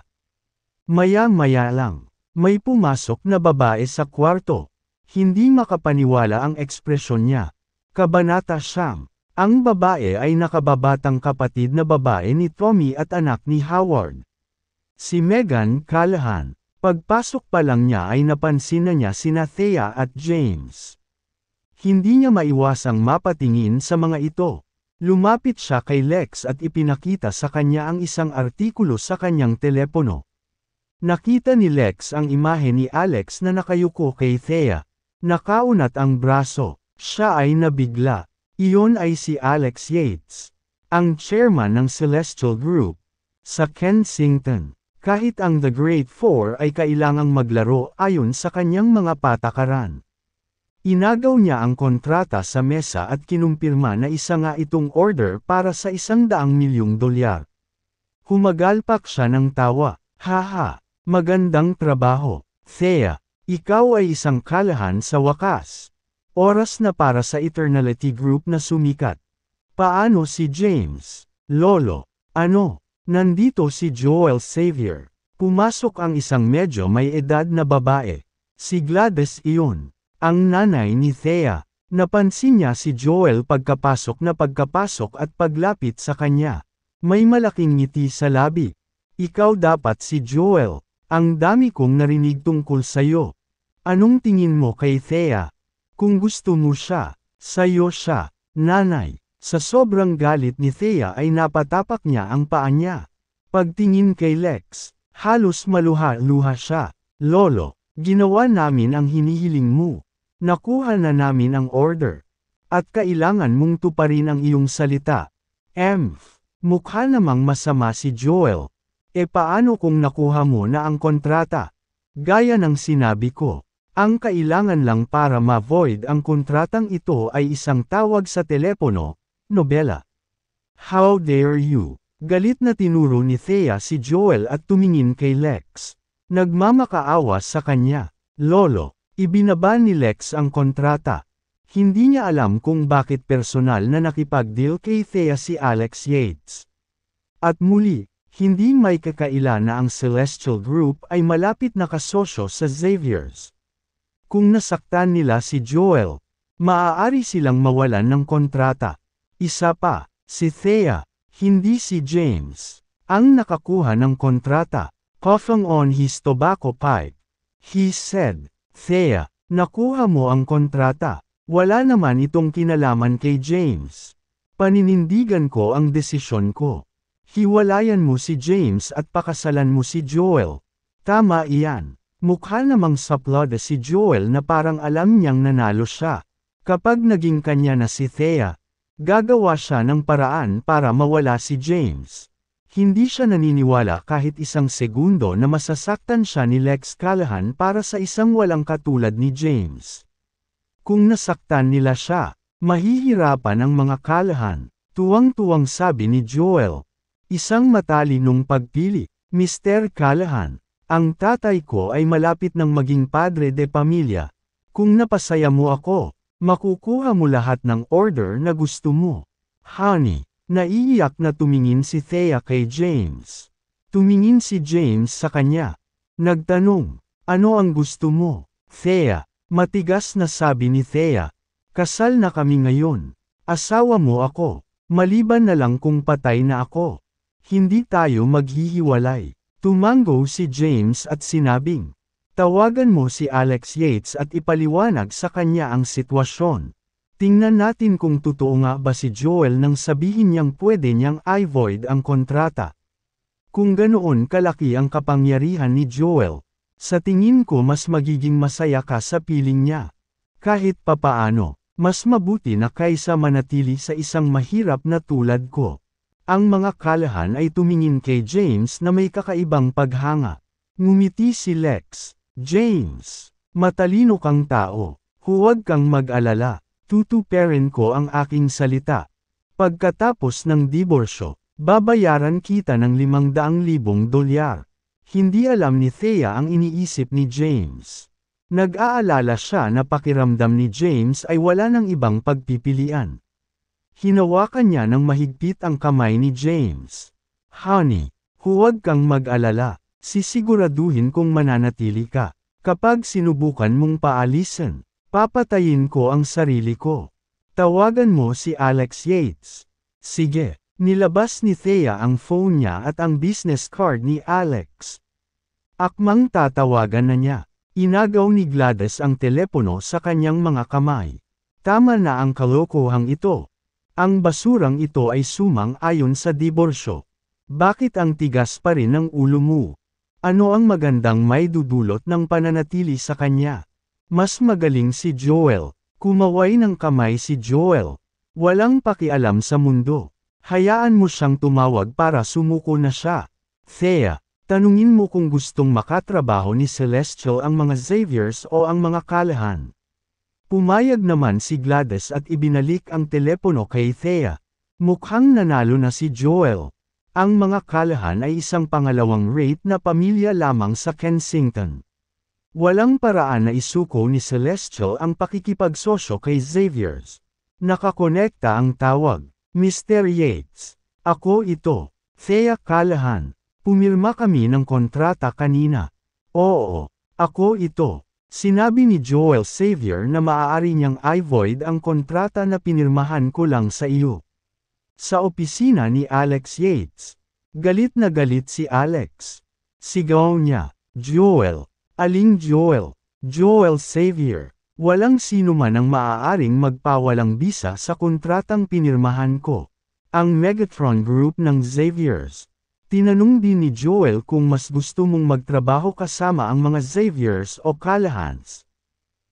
Maya-maya lang, may pumasok na babae sa kwarto. Hindi makapaniwala ang ekspresyon niya. Kabanata Siyam. Ang babae ay nakababatang kapatid na babae ni Tommy at anak ni Howard. Si Megan Callahan. Pagpasok pa lang niya ay napansin na niya sina Thea at James. Hindi niya maiwasang mapatingin sa mga ito. Lumapit siya kay Lex at ipinakita sa kanya ang isang artikulo sa kanyang telepono. Nakita ni Lex ang imahe ni Alex na nakayuko kay Thea. Nakaunat ang braso. Siya ay nabigla. Iyon ay si Alex Yates, ang chairman ng Celestial Group. Sa Kensington, kahit ang The Great Four ay kailangang maglaro ayon sa kanyang mga patakaran. Inagaw niya ang kontrata sa mesa at kinumpirma na isa nga itong order para sa $100 milyong. Humagalpak siya ng tawa. Haha, magandang trabaho, Thea. Ikaw ay isang kalahan sa wakas. Oras na para sa Eternality Group na sumikat. Paano si James? Lolo, ano? Nandito si Joel Xavier. Pumasok ang isang medyo may edad na babae. Si Gladys iyon. Ang nanay ni Thea. Napansin niya si Joel pagkapasok at paglapit sa kanya. May malaking ngiti sa labi. Ikaw dapat si Joel. Ang dami kong narinig tungkol sayo. Anong tingin mo kay Thea? Kung gusto mo siya, sayo siya, nanay. Sa sobrang galit ni Thea ay napatapak niya ang paa niya. Pagtingin kay Lex, halos maluha-luha siya. Lolo, ginawa namin ang hinihiling mo. Nakuha na namin ang order. At kailangan mong tuparin ang iyong salita. Mukha namang masama si Joel. E paano kung nakuha mo na ang kontrata? Gaya ng sinabi ko, ang kailangan lang para ma-void ang kontratang ito ay isang tawag sa telepono, nobela. How dare you? Galit na tinuro ni Thea si Joel at tumingin kay Lex. Nagmamakaawa sa kanya. Lolo, ibinaba ni Lex ang kontrata. Hindi niya alam kung bakit personal na nakipag-deal kay Thea si Alex Yates. At muli, hindi may kakaila na ang Celestial Group ay malapit na kasosyo sa Xavier's. Kung nasaktan nila si Joel, maaari silang mawalan ng kontrata. Isa pa, si Thea, hindi si James, ang nakakuha ng kontrata. Puffing on his tobacco pipe, he said, Thea, nakuha mo ang kontrata. Wala naman itong kinalaman kay James. Paninindigan ko ang desisyon ko. Hiwalayan mo si James at pakasalan mo si Joel. Tama iyan. Mukha namang saplada si Joel na parang alam niyang nanalo siya. Kapag naging kanya na si Thea, gagawa siya ng paraan para mawala si James. Hindi siya naniniwala kahit isang segundo na masasaktan siya ni Lex Callahan para sa isang walang katulad ni James. Kung nasaktan nila siya, mahihirapan ang mga Callahan. Tuwang-tuwang sabi ni Joel. Isang matalinong pagpili, Mr. Callahan. Ang tatay ko ay malapit ng maging padre de pamilya. Kung napasaya mo ako, makukuha mo lahat ng order na gusto mo. Honey, naiiyak na tumingin si Thea kay James. Tumingin si James sa kanya. Nagtanong, ano ang gusto mo? Thea, matigas na sabi ni Thea. Kasal na kami ngayon. Asawa mo ako. Maliban na lang kung patay na ako. Hindi tayo maghihiwalay. Tumango si James at sinabing, tawagan mo si Alex Yates at ipaliwanag sa kanya ang sitwasyon. Tingnan natin kung totoo nga ba si Joel nang sabihin niyang pwede niyang i-void ang kontrata. Kung ganoon kalaki ang kapangyarihan ni Joel, sa tingin ko mas magiging masaya ka sa piling niya. Kahit papaano, mas mabuti na kaysa manatili sa isang mahirap na tulad ko. Ang mga Callahan ay tumingin kay James na may kakaibang paghanga. Ngumiti si Lex. James, matalino kang tao. Huwag kang mag-alala. Tutuparin ko ang aking salita. Pagkatapos ng diborsyo, babayaran kita ng $500,000. Hindi alam ni Thea ang iniisip ni James. Nag-aalala siya na pakiramdam ni James ay wala ng ibang pagpipilian. Hinawakan niya ng mahigpit ang kamay ni James. Honey, huwag kang mag-alala. Sisiguraduhin kong mananatili ka. Kapag sinubukan mong paalisin, papatayin ko ang sarili ko. Tawagan mo si Alex Yates. Sige, nilabas ni Thea ang phone niya at ang business card ni Alex. Akmang tatawagan na niya. Inagaw ni Gladys ang telepono sa kanyang mga kamay. Tama na ang kalokohang ito. Ang basurang ito ay sumang-ayon sa diborsyo. Bakit ang tigas pa rin ng ulo mo? Ano ang magandang may dudulot ng pananatili sa kanya? Mas magaling si Joel. Kumaway ng kamay si Joel. Walang pakialam sa mundo. Hayaan mo siyang tumawag para sumuko na siya. Thea, tanungin mo kung gustong makatrabaho ni Celestial ang mga Xaviers o ang mga Callahan. Pumayag naman si Gladys at ibinalik ang telepono kay Thea. Mukhang nanalo na si Joel. Ang mga Callahan ay isang pangalawang rate na pamilya lamang sa Kensington. Walang paraan na isuko ni Celestial ang pakikipagsosyo kay Xavier's. Nakakonekta ang tawag. Mr. Yates. Ako ito. Thea Callahan. Pumirma kami ng kontrata kanina. Oo. Ako ito. Sinabi ni Joel Xavier na maaari niyang i-void ang kontrata na pinirmahan ko lang sa iyo. Sa opisina ni Alex Yates. Galit na galit si Alex. Sigaw niya, Joel. Aling Joel? Joel Xavier. Walang sino man ang maaaring magpawalang bisa sa kontratang pinirmahan ko. Ang Megatron Group ng Xavier's. Tinanong din ni Joel kung mas gusto mong magtrabaho kasama ang mga Xavier's o Callahans.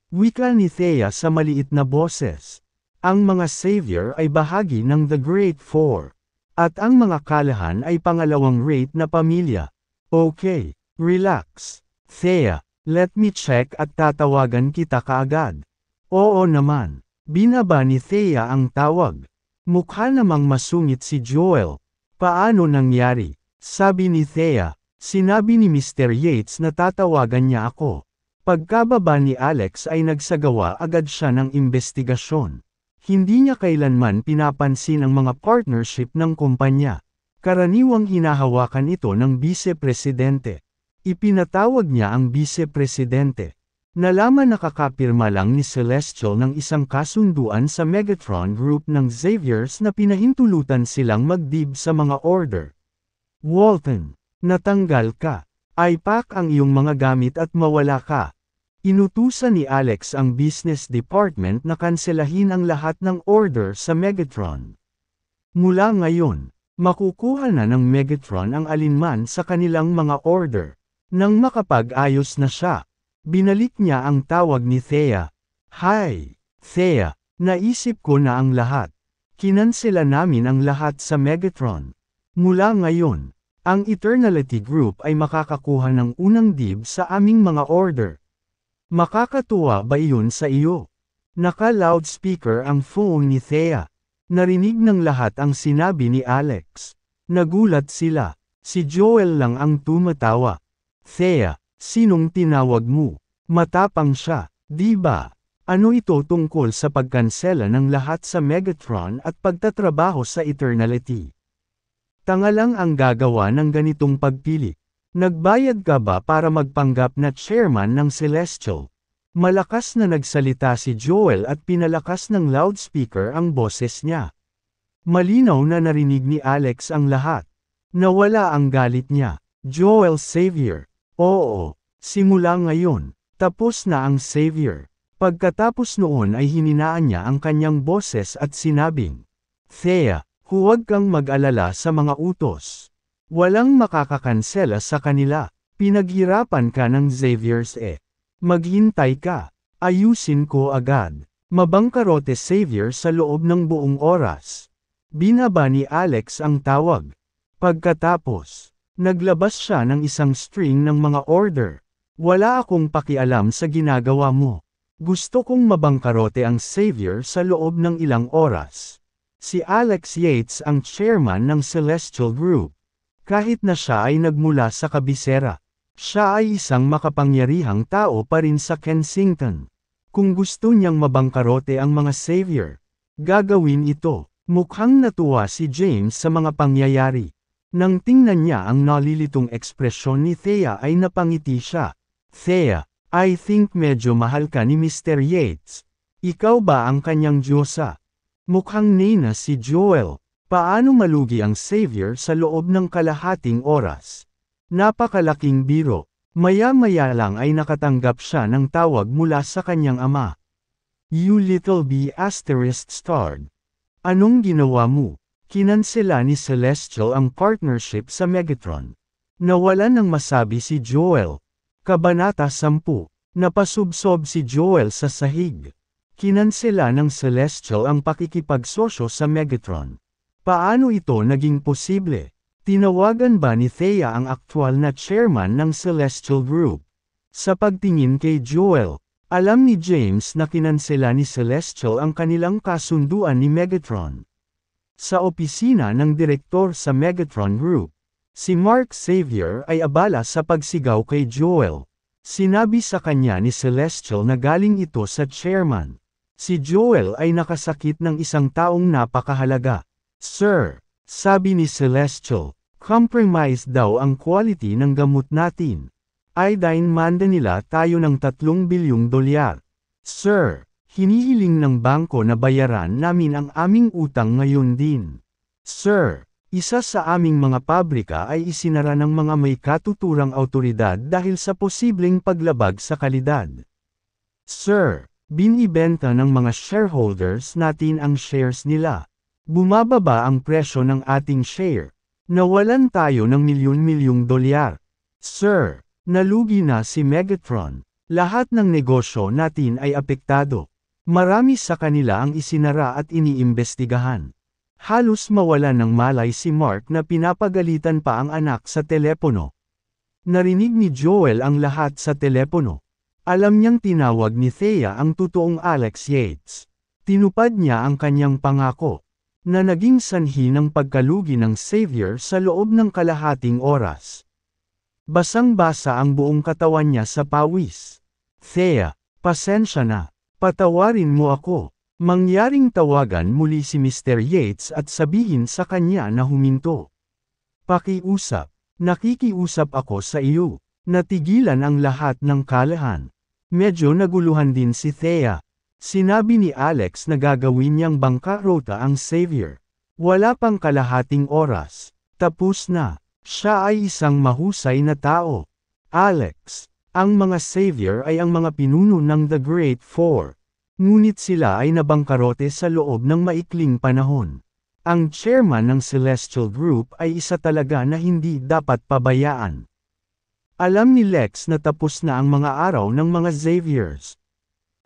Wika ni Thea sa maliit na boses. Ang mga Xavier ay bahagi ng The Great Four. At ang mga Callahan ay pangalawang rate na pamilya. Okay, relax. Thea, let me check at tatawagan kita kaagad. Oo naman. Binaba ni Thea ang tawag. Mukha namang masungit si Joel. Paano nangyari? Sabi ni Thea. Sinabi ni Mr. Yates na tatawagan niya ako. Pagkababa ni Alex ay nagsagawa agad siya ng investigasyon. Hindi niya kailanman pinapansin ang mga partnership ng kumpanya. Karaniwang hinahawakan ito ng vice-presidente. Ipinatawag niya ang vice-presidente. Nalaman na kakapirma lang ni Celestial ng isang kasunduan sa Megatron Group ng Xavier's na pinahintulutan silang mag-dib sa mga order. Walton, natanggal ka. I-pack ang iyong mga gamit at mawala ka. Inutusan ni Alex ang business department na kanselahin ang lahat ng order sa Megatron. Mula ngayon, makukuha na ng Megatron ang alinman sa kanilang mga order. Nang makapag-ayos na siya, binalik niya ang tawag ni Thea. Hi, Thea, naisip ko na ang lahat. Kinansela namin ang lahat sa Megatron. Mula ngayon, ang Eternality Group ay makakakuha ng unang dib sa aming mga order. Makakatuwa ba iyon sa iyo? Naka-loudspeaker ang phone ni Thea. Narinig ng lahat ang sinabi ni Alex. Nagulat sila. Si Joel lang ang tumatawa. Thea, sinong tinawag mo? Matapang siya, di ba? Ano ito tungkol sa pagkansela ng lahat sa Megatron at pagtatrabaho sa Eternality? Tanga lang ang gagawa ng ganitong pagpili. Nagbayad ka ba para magpanggap na chairman ng Celestial? Malakas na nagsalita si Joel at pinalakas ng loudspeaker ang boses niya. Malinaw na narinig ni Alex ang lahat. Nawala ang galit niya. Joel Xavier. Oo, simula ngayon, tapos na ang Xavier. Pagkatapos noon ay hininaan niya ang kanyang boses at sinabing, Thea, huwag kang mag-alala sa mga utos. Walang makakakansela sa kanila. Pinaghirapan ka ng Xavier's eh. Maghintay ka. Ayusin ko agad. Mabangkarote Xavier sa loob ng buong oras. Binaba ni Alex ang tawag. Pagkatapos, naglabas siya ng isang string ng mga order. Wala akong pakialam sa ginagawa mo. Gusto kong mabangkarote ang Xavier sa loob ng ilang oras. Si Alex Yates ang chairman ng Celestial Group. Kahit na siya ay nagmula sa kabisera, siya ay isang makapangyarihang tao pa rin sa Kensington. Kung gusto niyang mabangkarote ang mga Xavier, gagawin ito. Mukhang natuwa si James sa mga pangyayari. Nang tingnan niya ang nalilitong ekspresyon ni Thea ay napangiti siya. Thea, I think medyo mahal ka ni Mr. Yates. Ikaw ba ang kanyang diyosa? Mukhang nina si Joel. Paano malugi ang Xavier sa loob ng kalahating oras? Napakalaking biro. Maya-maya lang ay nakatanggap siya ng tawag mula sa kanyang ama. You little bee asterisk starred. Anong ginawa mo? Kinansela ni Celestial ang partnership sa Megatron. Nawalan ng masabi si Joel. Kabanata 10. Napasubsob si Joel sa sahig. Kinansela ng Celestial ang pakikipagsosyo sa Megatron. Paano ito naging posible? Tinawagan ba ni Thea ang aktwal na chairman ng Celestial Group? Sa pagtingin kay Joel, alam ni James na kinansela ni Celestial ang kanilang kasunduan ni Megatron. Sa opisina ng direktor sa Megatron Group, si Mark Xavier ay abala sa pagsigaw kay Joel. Sinabi sa kanya ni Celestial na galing ito sa chairman. Si Joel ay nakasakit ng isang taong napakahalaga. Sir, sabi ni Celestial, compromise daw ang quality ng gamot natin. Iodine manda nila tayo ng 3 bilyong dolyar. Sir, hinihiling ng bangko na bayaran namin ang aming utang ngayon din. Sir, isa sa aming mga pabrika ay isinara ng mga may katuturang awtoridad dahil sa posibleng paglabag sa kalidad. Sir, binibenta ng mga shareholders natin ang shares nila. Bumababa ang presyo ng ating share. Nawalan tayo ng milyon-milyong dolyar. Sir, nalugi na si Megatron. Lahat ng negosyo natin ay apektado. Marami sa kanila ang isinara at iniimbestigahan. Halos mawalan ng malay si Mark na pinapagalitan pa ang anak sa telepono. Narinig ni Joel ang lahat sa telepono. Alam niyang tinawag ni Thea ang totoong Alex Yates. Tinupad niya ang kanyang pangako, na naging sanhi ng pagkalugi ng Xavier sa loob ng kalahating oras. Basang-basa ang buong katawan niya sa pawis. Thea, pasensya na. Patawarin mo ako. Mangyaring tawagan muli si Mr. Yates at sabihin sa kanya na huminto. Pakiusap. Nakikiusap ako sa iyo. Natigilan ang lahat ng kalahan. Medyo naguluhan din si Thea. Sinabi ni Alex na gagawin niyang bangkarota ang Xavier. Wala pang kalahating oras. Tapos na. Siya ay isang mahusay na tao. Alex, ang mga Xavier ay ang mga pinuno ng The Great Four. Ngunit sila ay nabangkarote sa loob ng maikling panahon. Ang chairman ng Celestial Group ay isa talaga na hindi dapat pabayaan. Alam ni Lex na tapos na ang mga araw ng mga Xaviers.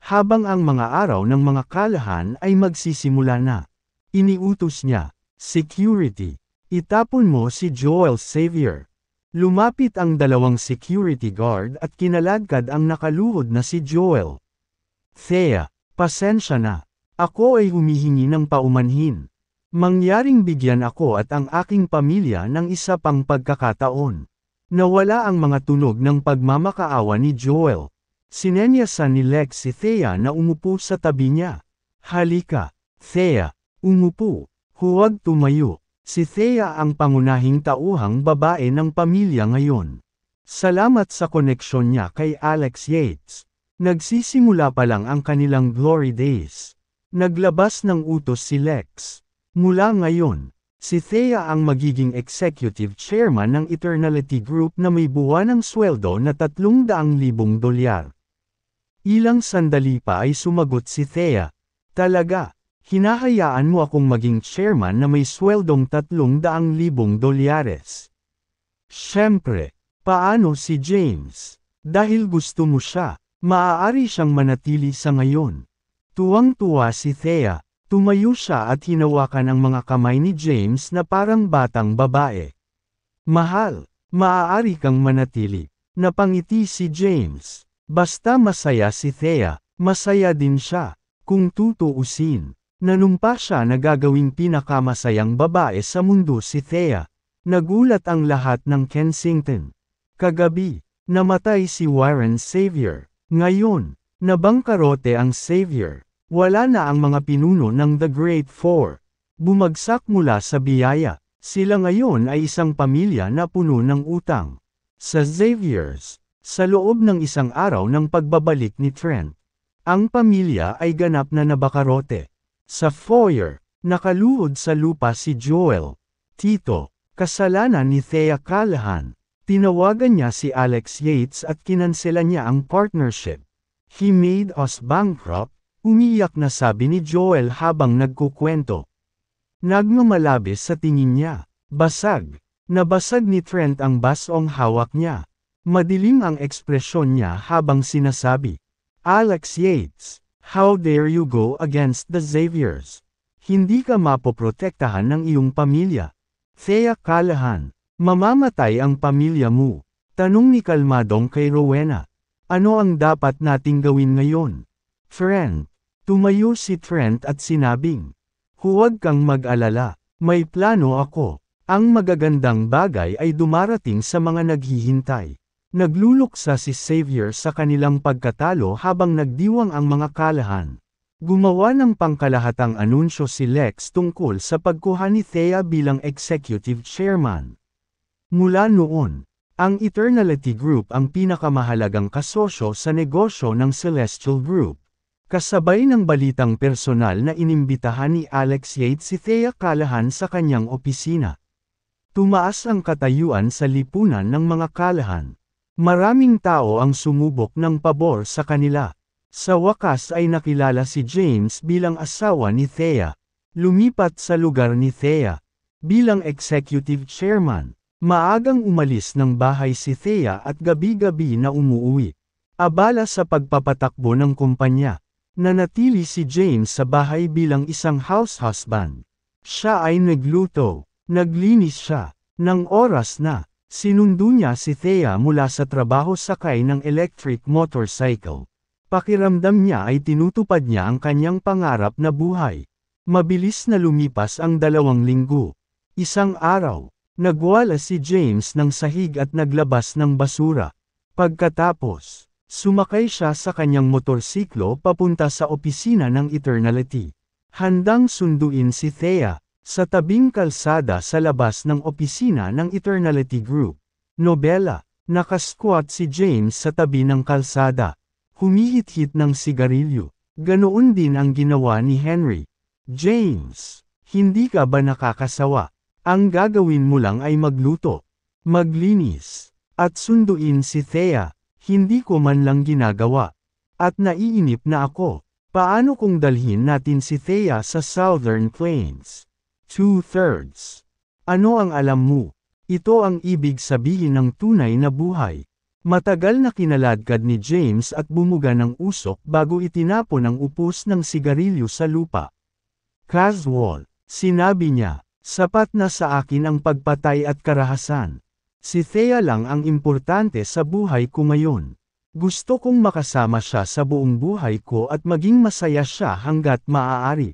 Habang ang mga araw ng mga kalahan ay magsisimula na. Iniutos niya, security, itapon mo si Joel Xavier. Lumapit ang dalawang security guard at kinaladkad ang nakaluhod na si Joel. Thea, pasensya na. Ako ay humihingi ng paumanhin. Mangyaring bigyan ako at ang aking pamilya ng isa pang pagkakataon. Nawala ang mga tunog ng pagmamakaawa ni Joel. Sinenyasan ni Lex si Thea na umupo sa tabi niya. Halika, Thea, umupo. Huwag tumayo. Si Thea ang pangunahing tauhang babae ng pamilya ngayon. Salamat sa koneksyon niya kay Alex Yates. Nagsisimula pa lang ang kanilang glory days. Naglabas ng utos si Lex. Mula ngayon, si Thea ang magiging executive chairman ng Eternality Group na may buwanang sweldo na 300,000 dolyar. Ilang sandali pa ay sumagot si Thea. Talaga, hinahayaan mo akong maging chairman na may sweldong 300,000 dolyares. Siyempre, paano si James? Dahil gusto mo siya. Maaari siyang manatili sa ngayon. Tuwang-tuwa si Thea. Tumayo siya at hinawakan ang mga kamay ni James na parang batang babae. Mahal, maaari kang manatili. Napangiti si James. Basta masaya si Thea, masaya din siya. Kung tutuusin, nanumpa siya na gagawing pinakamasayang babae sa mundo si Thea. Nagulat ang lahat ng Kensington. Kagabi, namatay si Warren Xavier. Ngayon, nabangkarote ang Xavier. Wala na ang mga pinuno ng The Great Four. Bumagsak mula sa biyaya. Sila ngayon ay isang pamilya na puno ng utang. Sa Xaviers, sa loob ng isang araw ng pagbabalik ni Trent, ang pamilya ay ganap na nabakarote. Sa foyer, nakaluhod sa lupa si Joel. Tito, kasalanan ni Thea Callahan. Tinawagan niya si Alex Yates at kinansela niya ang partnership. He made us bankrupt, umiyak na sabi ni Joel habang nagkukwento. Nagmamalabis sa tingin niya. Basag. Nabasag ni Trent ang basong hawak niya. Madilim ang ekspresyon niya habang sinasabi. Alex Yates, how dare you go against the Xaviers? Hindi ka mapoprotektahan ng iyong pamilya. Thea Callahan. Mamamatay ang pamilya mo. Tanong ni kalmadong kay Rowena. Ano ang dapat nating gawin ngayon? Friend. Tumayo si Trent at sinabing. Huwag kang mag-alala. May plano ako. Ang magagandang bagay ay dumarating sa mga naghihintay. Nagluluksa si Xavier sa kanilang pagkatalo habang nagdiwang ang mga kalahan. Gumawa ng pangkalahatang anunsyo si Lex tungkol sa pagkuha ni Thea bilang executive chairman. Mula noon, ang Eternality Group ang pinakamahalagang kasosyo sa negosyo ng Celestial Group. Kasabay ng balitang personal na inimbitahan ni Alex Yates si Thea Callahan sa kanyang opisina. Tumaas ang katayuan sa lipunan ng mga Callahan. Maraming tao ang sumubok ng pabor sa kanila. Sa wakas ay nakilala si James bilang asawa ni Thea. Lumipat sa lugar ni Thea. Bilang executive chairman, maagang umalis ng bahay si Thea at gabi-gabi na umuwi. Abala sa pagpapatakbo ng kumpanya. Nanatili si James sa bahay bilang isang house husband. Siya ay nagluto. Naglinis siya. Nang oras na, sinundo niya si Thea mula sa trabaho sakay ng electric motorcycle. Pakiramdam niya ay tinutupad niya ang kanyang pangarap na buhay. Mabilis na lumipas ang 2 linggo. Isang araw, nagwala si James ng sahig at naglabas ng basura. Pagkatapos, sumakay siya sa kanyang motorsiklo papunta sa opisina ng Eternality. Handang sunduin si Thea. Sa tabing kalsada sa labas ng opisina ng Eternality Group. Nobela, nakasquat si James sa tabi ng kalsada. Humihit-hit ng sigarilyo. Ganoon din ang ginawa ni Henry. James, hindi ka ba nakakasawa? Ang gagawin mo lang ay magluto, maglinis, at sunduin si Thea. Hindi ko man lang ginagawa. At naiinip na ako. Paano kung dalhin natin si Thea sa Southern Plains? 2/3. Ano ang alam mo? Ito ang ibig sabihin ng tunay na buhay. Matagal na kinaladkad ni James at bumuga ng usok bago itinapon ang upos ng sigarilyo sa lupa. Casual, sinabi niya, sapat na sa akin ang pagpatay at karahasan. Si Thea lang ang importante sa buhay ko ngayon. Gusto kong makasama siya sa buong buhay ko at maging masaya siya hanggat maaari.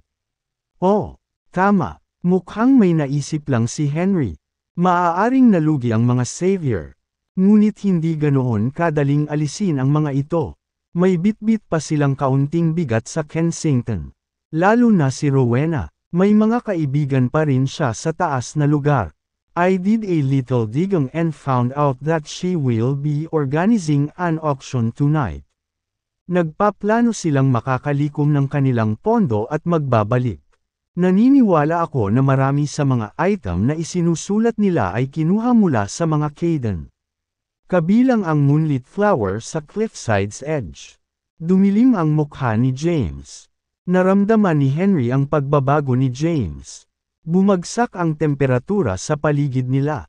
Oh, tama. Mukhang may naisip lang si Henry. Maaaring nalugi ang mga Xavier. Ngunit hindi ganoon kadaling alisin ang mga ito. May bitbit pa silang kaunting bigat sa Kensington. Lalo na si Rowena, may mga kaibigan pa rin siya sa taas na lugar. I did a little digging and found out that she will be organizing an auction tonight. Nagpaplano silang makakalikom ng kanilang pondo at magbabalik. Naniniwala ako na marami sa mga item na isinusulat nila ay kinuha mula sa mga Caden. Kabilang ang moonlit flower sa Cliffside's Edge. Dumilim ang mukha ni James. Naramdaman ni Henry ang pagbabago ni James. Bumagsak ang temperatura sa paligid nila.